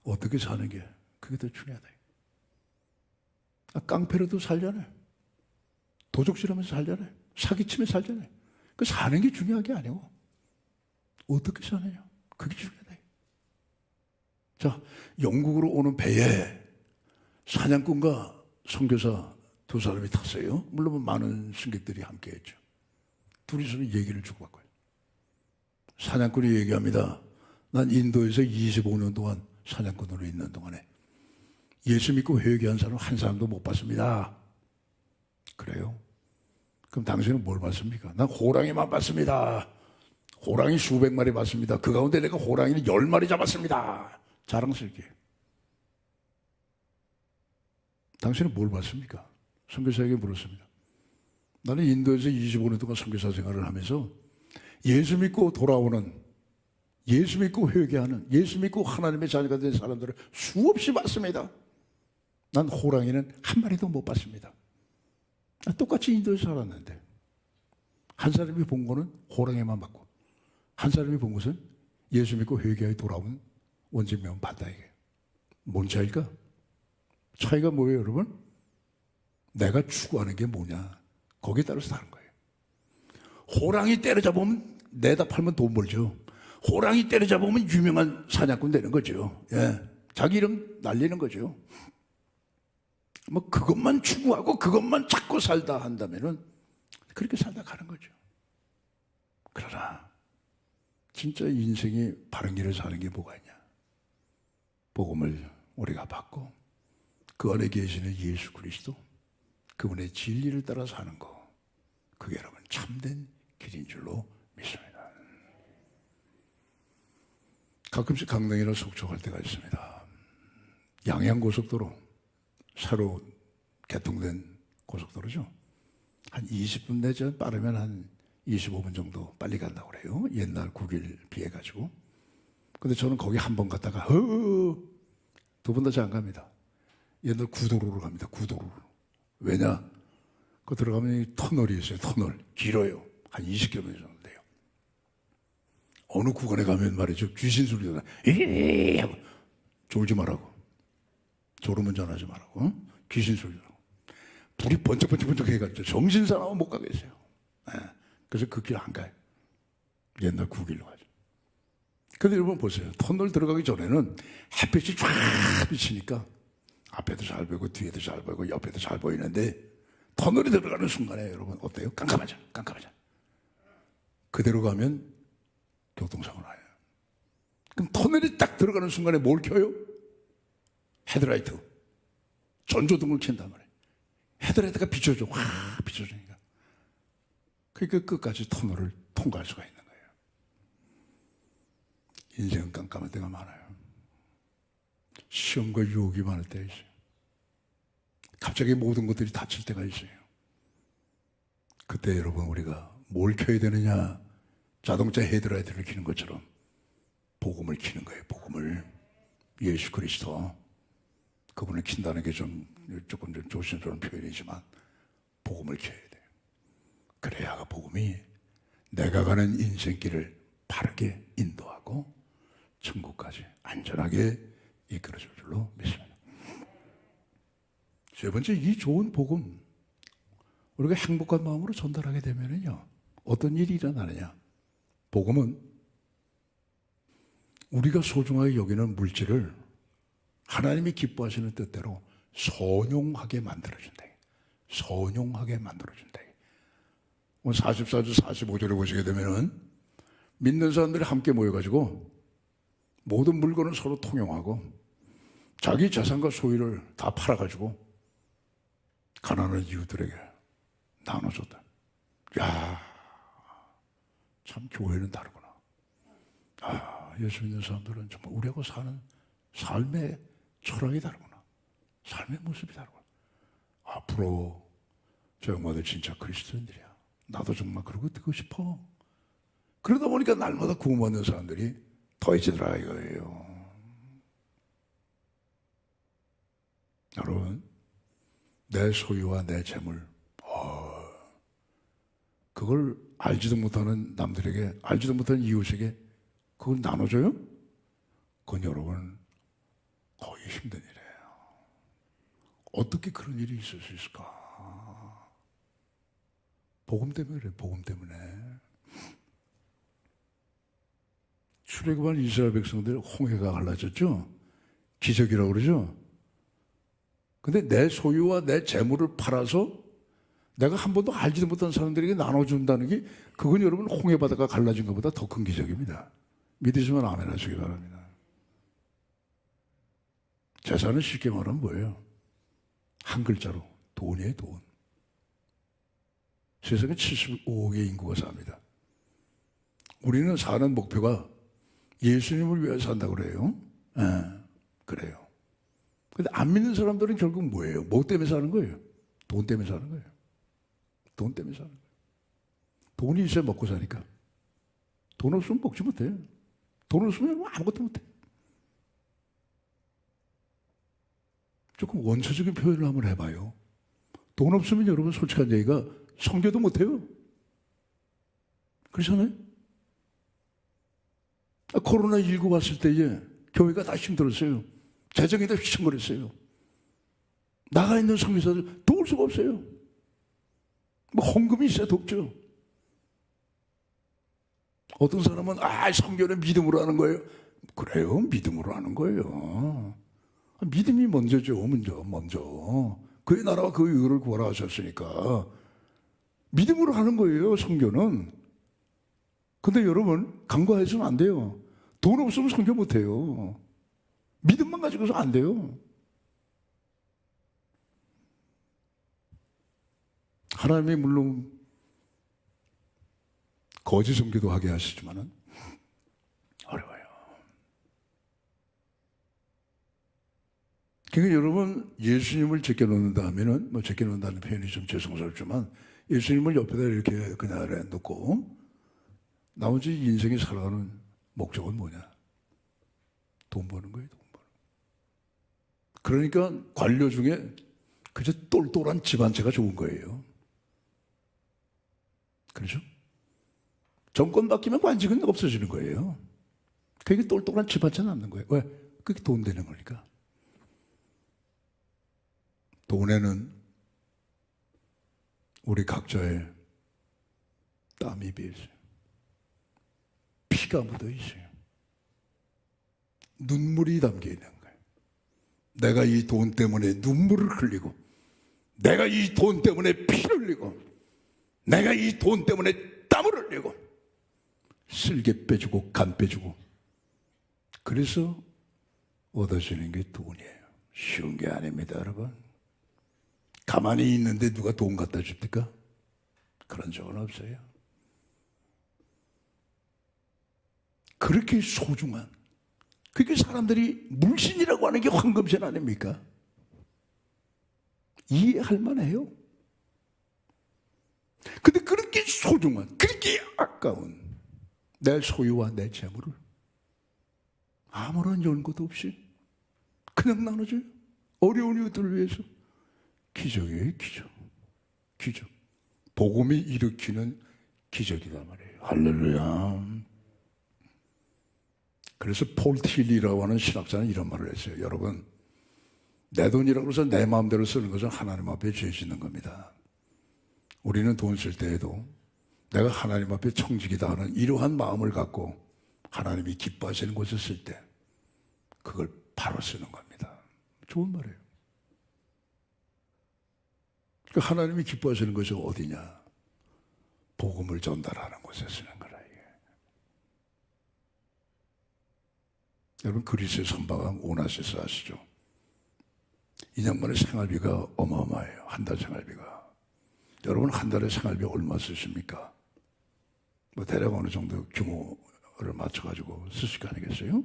어떻게 사는 게 그게 더 중요하다. 깡패로도 살잖아요. 도적질하면서 살잖아요. 사기치며 살잖아요. 그 사는 게 중요한 게 아니고 어떻게 사느냐, 그게 중요하다. 자, 영국으로 오는 배에 사냥꾼과 선교사 두 사람이 탔어요. 물론 많은 승객들이 함께했죠. 둘이서 얘기를 주고받고요. 사냥꾼이 얘기합니다. 난 인도에서 25년 동안 사냥꾼으로 있는 동안에 예수 믿고 회개한 사람 한 사람도 못 봤습니다. 그래요? 그럼 당신은 뭘 봤습니까? 난 호랑이만 봤습니다. 호랑이 수백 마리 봤습니다. 그 가운데 내가 호랑이를 10마리 잡았습니다. 자랑스럽게. 당신은 뭘 봤습니까? 선교사에게 물었습니다. 나는 인도에서 25년 동안 선교사 생활을 하면서 예수 믿고 돌아오는, 예수 믿고 회개하는, 예수 믿고 하나님의 자녀가 된 사람들을 수없이 봤습니다. 난 호랑이는 한 마리도 못 봤습니다. 똑같이 인도에서 살았는데 한 사람이 본 거는 호랑이만 봤고 한 사람이 본 것은 예수 믿고 회개하여 돌아온 원증명 봤다 이게. 뭔 차이일까? 차이가 뭐예요, 여러분? 내가 추구하는 게 뭐냐, 거기에 따라서 다른 거예요. 호랑이 때려잡으면 내다 팔면 돈 벌죠. 호랑이 때려잡으면 유명한 사냥꾼 되는 거죠. 예, 자기 이름 날리는 거죠. 뭐 그것만 추구하고 그것만 찾고 살다 한다면은 그렇게 살다 가는 거죠. 그러나 진짜 인생이 바른 길을 사는 게 뭐가 있냐? 복음을 우리가 받고 그 안에 계시는 예수 그리스도, 그분의 진리를 따라 사는 거, 그게 여러분 참된 길인 줄로 믿습니다. 가끔씩 강릉이나 속초 갈 때가 있습니다. 양양고속도로, 새로 개통된 고속도로죠. 한 20분 내지 빠르면 한 25분 정도 빨리 간다고 그래요. 옛날 9일 비해가지고. 근데 저는 거기 한 번 갔다가 두 번 다시 안 갑니다. 옛날 구도로로 갑니다. 구도로로. 왜냐? 그 들어가면 터널이 있어요. 터널. 길어요. 한 20km 정도 돼요. 어느 구간에 가면 말이죠. 귀신 소리가 나. 에이! 하고 졸지 말라고. 졸음운전하지 말라고. 응? 귀신 소리 나고. 불이 번쩍번쩍 해가지고 정신 사나워 못 가겠어요. 네. 그래서 그 길 안 가요. 옛날 9길로 가죠. 근데 여러분 보세요. 터널 들어가기 전에는 햇빛이 쫙 비치니까 앞에도 잘 보이고 뒤에도 잘 보이고 옆에도 잘 보이는데 터널이 들어가는 순간에 여러분 어때요? 깜깜하잖아. 깜깜하잖아. 그대로 가면 교통사고 나요. 그럼 터널이 딱 들어가는 순간에 뭘 켜요? 헤드라이트. 전조등을 켠단 말이에요. 헤드라이트가 비춰줘. 확 비춰주니까. 그러니까 끝까지 터널을 통과할 수가 있는 거예요. 인생은 깜깜할 때가 많아요. 시험과 유혹이 많을 때가 있어요. 갑자기 모든 것들이 닫힐 때가 있어요. 그때 여러분 우리가 뭘 켜야 되느냐? 자동차 헤드라이트를 켜는 것처럼 복음을 켜는 거예요. 복음을. 예수 그리스도. 그분을 킨다는 게 조금 조심스러운 표현이지만 복음을 켜야 돼요. 그래야 복음이 내가 가는 인생길을 바르게 인도하고 천국까지 안전하게 이끌어줄 줄로 믿습니다. 세 번째, 이 좋은 복음 우리가 행복한 마음으로 전달하게 되면은요, 어떤 일이 일어나느냐? 복음은 우리가 소중하게 여기는 물질을 하나님이 기뻐하시는 뜻대로 선용하게 만들어준다. 선용하게 만들어준다. 오늘 44절 45절에 보시게 되면은 믿는 사람들이 함께 모여가지고 모든 물건을 서로 통용하고 자기 재산과 소유를 다 팔아가지고 가난한 이웃들에게 나눠줬다. 야, 참 교회는 다르구나. 아, 예수 믿는 사람들은 정말 우리하고 사는 삶의 철학이 다르구나. 삶의 모습이 다르구나. 아, 부러워. 저 양반들 진짜 그리스도인들이야. 나도 정말 그러고 되고 싶어. 그러다 보니까 날마다 구원받는 사람들이 더해지더라 이거예요. 여러분, 내 소유와 내 재물, 그걸 알지도 못하는 남들에게, 알지도 못하는 이웃에게 그걸 나눠줘요? 그건 여러분 거의 힘든 일이에요. 어떻게 그런 일이 있을 수 있을까? 복음 때문에 그래, 복음 때문에. 출애굽한 이스라엘 백성들 홍해가 갈라졌죠? 기적이라고 그러죠? 근데 내 소유와 내 재물을 팔아서 내가 한 번도 알지도 못한 사람들에게 나눠준다는 게 그건 여러분 홍해바다가 갈라진 것보다 더 큰 기적입니다. 믿으시면 아멘 하시기 바랍니다. 재산은 쉽게 말하면 뭐예요? 한 글자로 돈이에요, 돈. 세상에 75억의 인구가 삽니다. 우리는 사는 목표가 예수님을 위해 산다고 그래요. 그래요. 근데 안 믿는 사람들은 결국 뭐예요? 뭐 때문에 사는 거예요? 돈 때문에 사는 거예요. 돈 때문에 사는 거예요. 돈이 있어야 먹고 사니까. 돈 없으면 먹지 못해요. 돈 없으면 아무것도 못해. 조금 원초적인 표현을 한번 해봐요. 돈 없으면 여러분 솔직한 얘기가 성교도 못해요. 그렇잖아요? 코로나19 왔을 때에 교회가 다 힘들었어요. 재정이 다 휘청거렸어요. 나가 있는 선교사들 도울 수가 없어요. 뭐 헌금이 있어야 돕죠. 어떤 사람은 선교는 믿음으로 하는 거예요. 그래요, 믿음으로 하는 거예요. 믿음이 먼저죠, 먼저. 그의 나라와 그의 의를 구하라 하셨으니까 믿음으로 하는 거예요, 선교는. 근데 여러분 간과해서는 안 돼요. 돈 없으면 선교 못 해요. 믿음만 가지고서 안 돼요. 하나님이 물론 거짓 선교도 하게 하시지만은 어려워요. 그러니까 여러분 예수님을 제껴놓는다 하면은 뭐 제껴놓는다는 표현이 좀 죄송스럽지만 예수님을 옆에다 이렇게 그날에 놓고 나머지 인생이 살아가는 목적은 뭐냐? 돈 버는 거예요, 돈 버는. 그러니까 관료 중에 그저 똘똘한 집 한 채가 좋은 거예요. 그렇죠? 정권 바뀌면 관직은 없어지는 거예요. 그게 똘똘한 집 한 채 남는 거예요. 왜? 그게 돈 되는 거니까. 돈에는 우리 각자의 땀이 비어 있어요. 피가 묻어 있어요. 눈물이 담겨 있는 거예요. 내가 이 돈 때문에 눈물을 흘리고, 내가 이 돈 때문에 피를 흘리고, 내가 이 돈 때문에 땀을 흘리고, 쓸개 빼주고 간 빼주고, 그래서 얻어지는 게 돈이에요. 쉬운 게 아닙니다, 여러분. 가만히 있는데 누가 돈 갖다 줍니까? 그런 적은 없어요. 그렇게 소중한, 그게 사람들이 물신이라고 하는 게 황금신 아닙니까? 이해할 만해요. 근데 그렇게 소중한, 그렇게 아까운 내 소유와 내 재물을 아무런 연고도 없이 그냥 나눠줘요. 어려운 이웃들을 위해서. 기적이에요, 기적. 기적. 복음이 일으키는 기적이단 말이에요. 할렐루야. 그래서 폴 틸리라고 하는 신학자는 이런 말을 했어요. 여러분, 내 돈이라고 해서 내 마음대로 쓰는 것은 하나님 앞에 죄 짓는 겁니다. 우리는 돈 쓸 때에도 내가 하나님 앞에 청직이다 하는 이러한 마음을 갖고 하나님이 기뻐하시는 곳에 쓸 때 그걸 바로 쓰는 겁니다. 좋은 말이에요. 그러니까 하나님이 기뻐하시는 것이 어디냐? 복음을 전달하는 곳에 쓰는 거라. 이게. 여러분 그리스의 선박왕 오나시스 아시죠? 이 양반의 생활비가 어마어마해요. 한 달 생활비가. 여러분 한 달에 생활비 얼마 쓰십니까? 뭐 대략 어느 정도 규모를 맞춰가지고 쓰실 거 아니겠어요?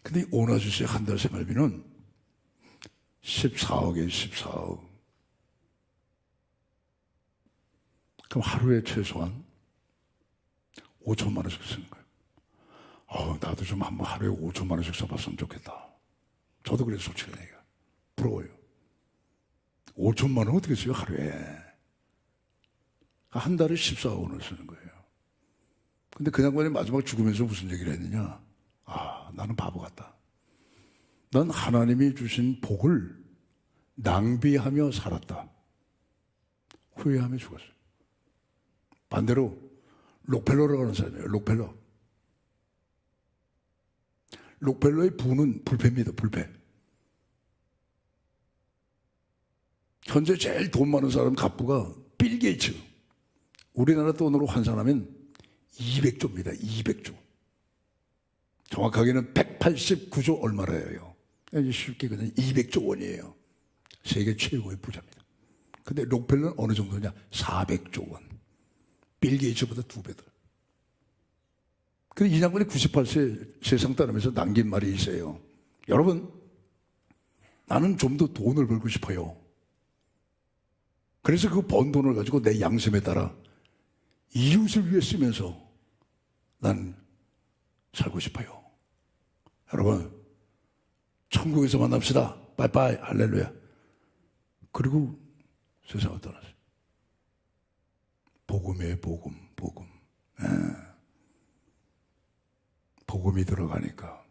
근데 이 오나시스의 한 달 생활비는 14억이에요. 14억. 그럼 하루에 최소한 5천만 원씩 쓰는 거예요. 나도 좀 한번 하루에 5천만 원씩 써봤으면 좋겠다. 저도 그래서 솔직히 얘기해요. 부러워요. 5천만 원 어떻게 써요, 하루에? 한 달에 14억 원을 쓰는 거예요. 근데 그 양반이 마지막 죽으면서 무슨 얘기를 했느냐? 나는 바보 같다. 난 하나님이 주신 복을 낭비하며 살았다. 후회하며 죽었어요. 반대로 록펠러라고 하는 사람이에요. 록펠러의 부는 불패입니다. 불패. 현재 제일 돈 많은 사람 갑부가 빌 게이츠. 우리나라 돈으로 환산하면 200조입니다. 200조. 정확하게는 189조 얼마래요. 쉽게 그냥 200조 원이에요. 세계 최고의 부자입니다. 근데 록펠러는 어느 정도냐? 400조 원. 빌 게이츠보다 2배 더. 근데 이 양반이 98세 세상 떠나면서 남긴 말이 있어요. 여러분, 나는 좀 더 돈을 벌고 싶어요. 그래서 그 번 돈을 가지고 내 양심에 따라 이웃을 위해 쓰면서 난 살고 싶어요. 여러분, 천국에서 만납시다. 빠이빠이, 할렐루야. 그리고 세상을 떠났어요. 복음이에요, 복음. 복음이 들어가니까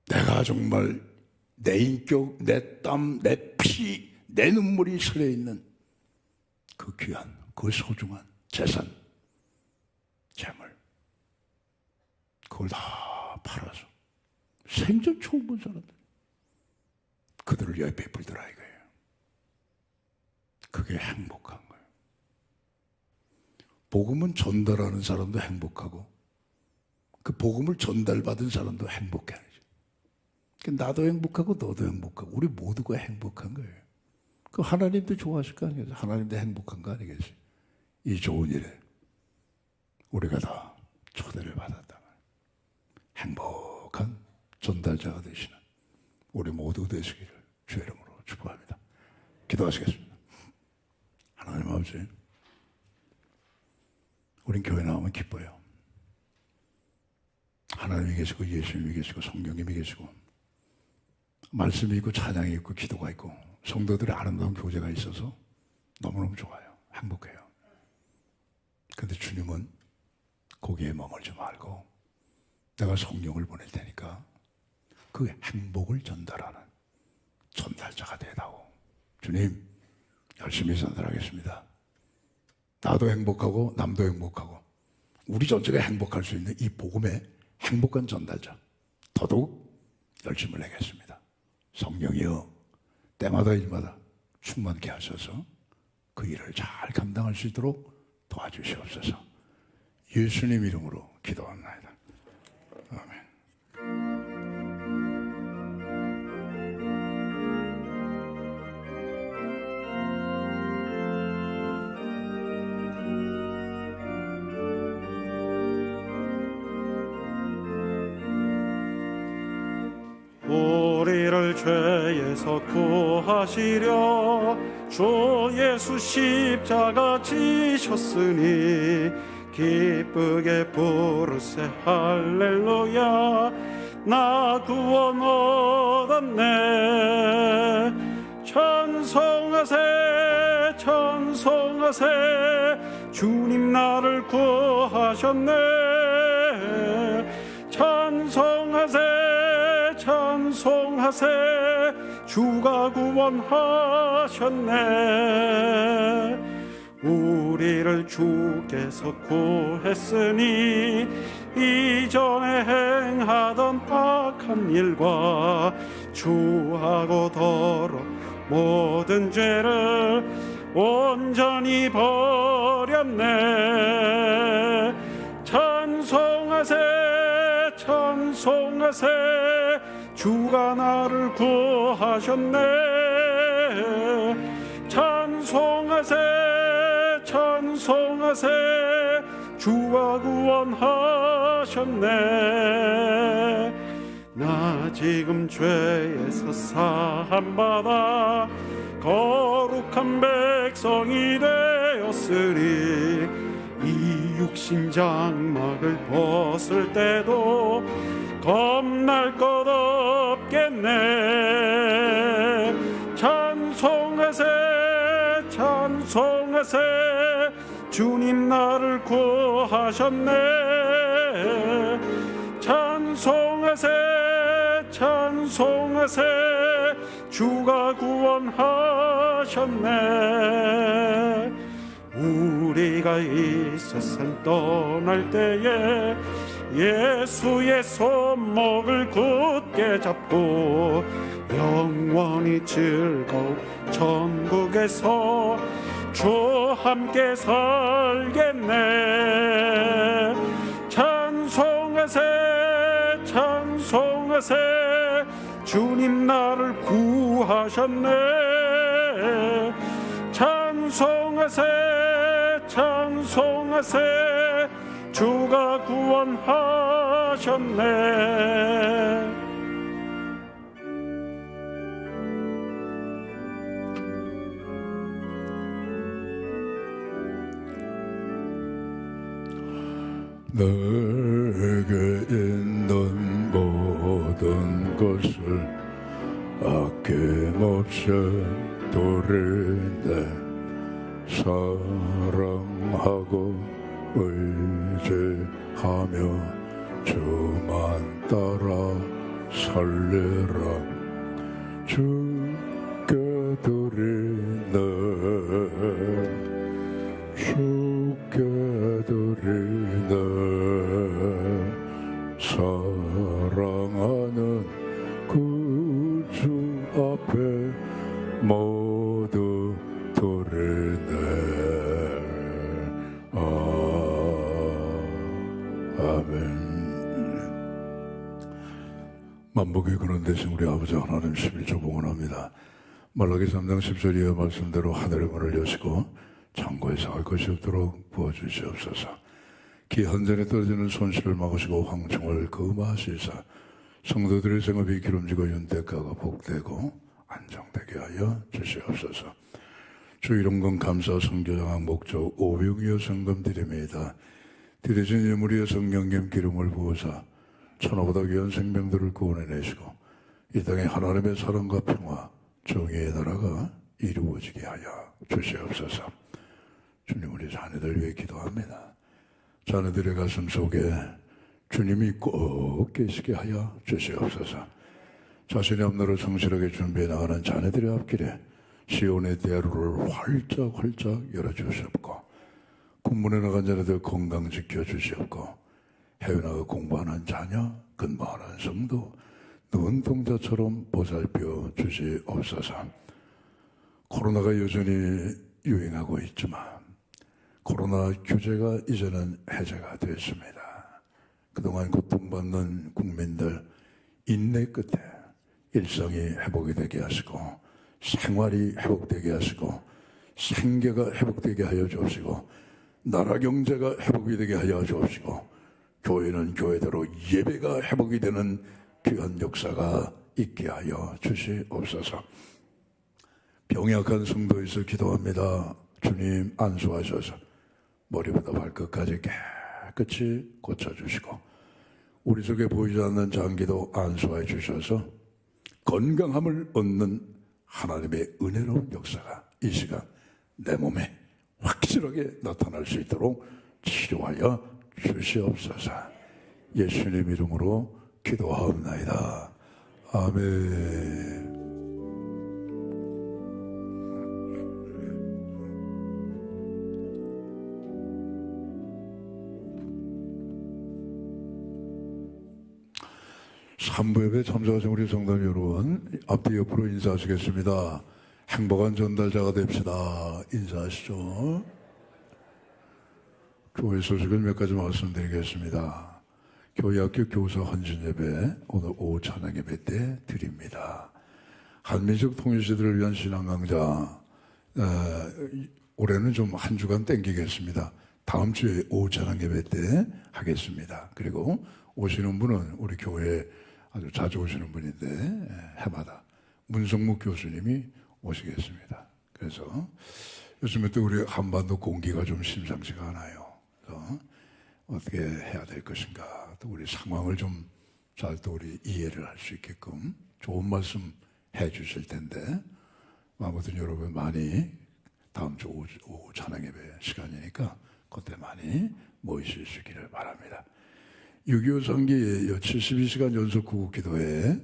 내가 정말 내 인격, 내 땀, 내 피, 내 눈물이 슬려있는 그 귀한, 그 소중한 재산, 재물, 그걸 다 팔아서 생전 처음 본 사람들 그들을 위하여 베풀더라 이거예요. 그게 행복한 거예요. 복음은 전달하는 사람도 행복하고 그 복음을 전달받은 사람도 행복해. 나도 행복하고 너도 행복하고 우리 모두가 행복한 거예요. 그 하나님도 좋아하실 거 아니겠어요? 하나님도 행복한 거 아니겠어요? 이 좋은 일에 우리가 다 초대를 받았다. 행복한 전달자가 되시는 우리 모두 되시기를 주의 이름으로 축복합니다. 기도하시겠습니다. 하나님 아버지, 우린 교회 나오면 기뻐요. 하나님이 계시고 예수님이 계시고 성령님이 계시고 말씀이 있고 찬양이 있고 기도가 있고 성도들의 아름다운 교제가 있어서 너무너무 좋아요. 행복해요. 그런데 주님은 거기에 머물지 말고 내가 성령을 보낼 테니까 그 행복을 전달하는 전달자가 되다오. 주님, 열심히 전달하겠습니다. 나도 행복하고 남도 행복하고 우리 전체가 행복할 수 있는 이 복음의 행복한 전달자 더더욱 열심을 내겠습니다. 성령이여 때마다 일마다 충만케 하셔서 그 일을 잘 감당할 수 있도록 도와주시옵소서. 예수님 이름으로 기도합니다. 아멘. 우리를 죄에서 구하시려 주 예수 십자가 지셨으니 기쁘게 부르세 할렐루야. 나 구원 얻었네. 찬송하세 찬송하세 주님 나를 구하셨네. 찬송하세 찬송하세 주가 구원하셨네. 우리를 주께서 구했으니 이전에 행하던 악한 일과 추하고 더러 모든 죄를 온전히 버렸네. 찬송하세 주가 나를 구하셨네 찬송하세 찬송하세 주가 구원하셨네 나 지금 죄에서 사함받아 거룩한 백성이 되었으리 이 육신 장막을 벗을 때도 겁날 것 없겠네 찬송하세 찬송하세 주님 나를 구하셨네 찬송하세 찬송하세 주가 구원하셨네 우리가 이 세상 떠날 때에 예수의 손목을 굳게 잡고 영원히 즐거운 천국에서 주 함께 살겠네 찬송하세 찬송하세 주님 나를 구하셨네 찬송하세 찬송하세 주가 구원하셨네 내게 있는 모든 것을 아낌없이 드리네 사랑하고 의지하며 주만 따라 살리라 주께 드리네 주께 드리네 사랑하는 그 주 앞에 모두 드리네 아멘 만복의 근원 되신 우리 아버지 하나님 11조 봉헌합니다 말라기 3장 10절 이하 말씀대로 하늘의 문을 여시고 창고에 살 것이 없도록 부어주시옵소서 기한 전에 떨어지는 손실을 막으시고 황충을 금하시사 성도들의 생업이 기름지고 윤택가가 복되고 안정되게 하여 주시옵소서 주 이름건 감사 성교장학 목적 오병이어 성금 드립니다 드려진 예물이여 성령님 기름을 부으사 천하보다 귀한 생명들을 구원해내시고 이 땅에 하나님의 사랑과 평화 정의의 나라가 이루어지게 하여 주시옵소서 주님 우리 자녀들 위해 기도합니다 자녀들의 가슴 속에 주님이 꼭 계시게 하여 주시옵소서 자신의 앞날을 성실하게 준비해 나가는 자녀들의 앞길에 시온의 대로를 활짝 열어주시옵고 군문에 나간 자녀들 건강 지켜주시옵고 해외 나가 공부하는 자녀 근무하는 성도 눈동자처럼 보살펴 주시옵소서 코로나가 여전히 유행하고 있지만 코로나 규제가 이제는 해제가 됐습니다. 그동안 고통받는 국민들 인내 끝에 일상이 회복이 되게 하시고 생활이 회복되게 하시고 생계가 회복되게 하여 주옵시고 나라 경제가 회복이 되게 하여 주옵시고 교회는 교회대로 예배가 회복이 되는 귀한 역사가 있게 하여 주시옵소서. 병약한 성도에서 기도합니다. 주님 안수하셔서 머리부터 발끝까지 깨끗이 고쳐주시고 우리 속에 보이지 않는 장기도 안수해 주셔서 건강함을 얻는 하나님의 은혜로운 역사가 이 시간 내 몸에 확실하게 나타날 수 있도록 치료하여 주시옵소서. 예수님 이름으로 기도하옵나이다. 아멘. 삼부 예배 참석하신 우리 성도 여러분, 앞뒤 옆으로 인사하시겠습니다. 행복한 전달자가 됩시다. 인사하시죠. 교회 소식을 몇 가지 말씀드리겠습니다. 교회학교 교사 헌신 예배 오늘 오후 찬양 예배 때 드립니다. 한민족 통일시대를 위한 신앙 강좌 올해는 좀 한 주간 땡기겠습니다. 다음 주에 오후 찬양 예배 때 하겠습니다. 그리고 오시는 분은 우리 교회에 아주 자주 오시는 분인데 해마다 문성묵 교수님이 오시겠습니다. 그래서 요즘에 또 우리 한반도 공기가 좀 심상치가 않아요. 그래서 어떻게 해야 될 것인가, 또 우리 상황을 좀 잘 또 우리 이해를 할 수 있게끔 좋은 말씀 해 주실 텐데 아무튼 여러분 많이 다음 주 오후 찬양 예배 시간이니까 그때 많이 모이실 수 있기를 바랍니다. 6.25 상기 72시간 연속 구국 기도회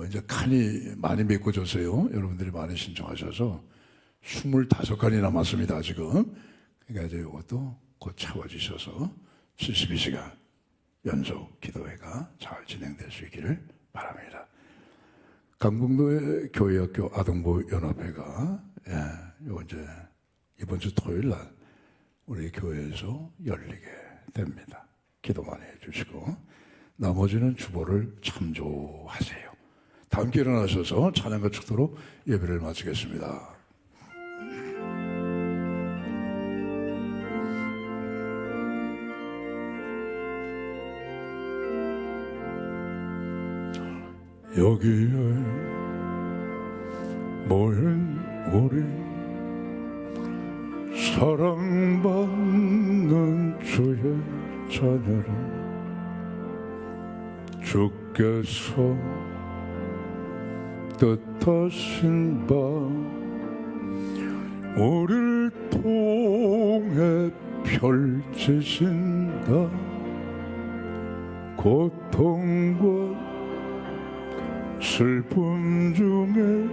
이제 칸이 많이 메꿔졌어요. 여러분들이 많이 신청하셔서 25칸이 남았습니다 지금. 그러니까 이제 이것도 곧 채워지셔서 72시간 연속 기도회가 잘 진행될 수 있기를 바랍니다. 강북도의 교회학교 아동보 연합회가 이제 이번 주 토요일 날 우리 교회에서 열리게 됩니다. 기도 많이 해주시고 나머지는 주보를 참조하세요. 다 함께 일어나셔서 찬양과 축도로 예배를 마치겠습니다. 여기에 모인 우리 사랑받는 주의 자녀라, 주께서 뜻하신 바 우리를 통해 펼치신다. 고통과 슬픔 중에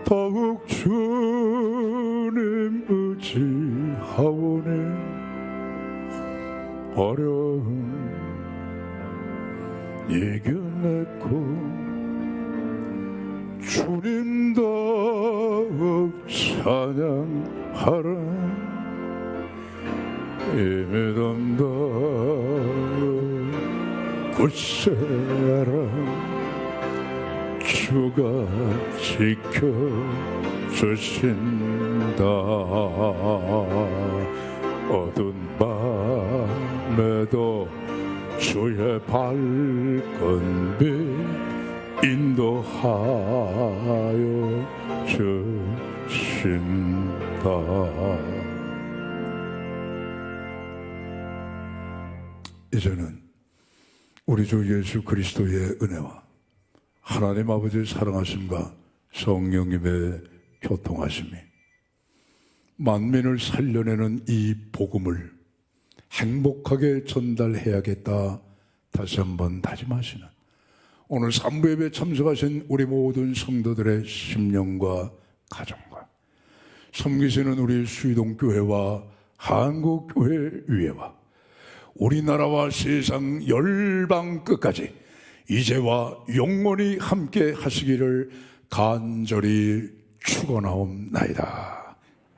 더욱 주님 의지하오니 어려움 이겨냈고 주님 더욱 찬양하라. 이미 담다 굳세라. 주가 지켜주신다. 어두운 밤에도 주의 밝은 빛 인도하여 주신다. 이제는 우리 주 예수 그리스도의 은혜와 하나님 아버지의 사랑하심과 성령님의 교통하심이 만민을 살려내는 이 복음을 행복하게 전달해야겠다 다시 한번 다짐하시는 오늘 3부 예배 참석하신 우리 모든 성도들의 심령과 가정과 섬기시는 우리 수의동교회와 한국교회 위회와 우리나라와 세상 열방 끝까지 이제와 영원히 함께 하시기를 간절히 축원하옵나이다.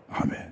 아멘.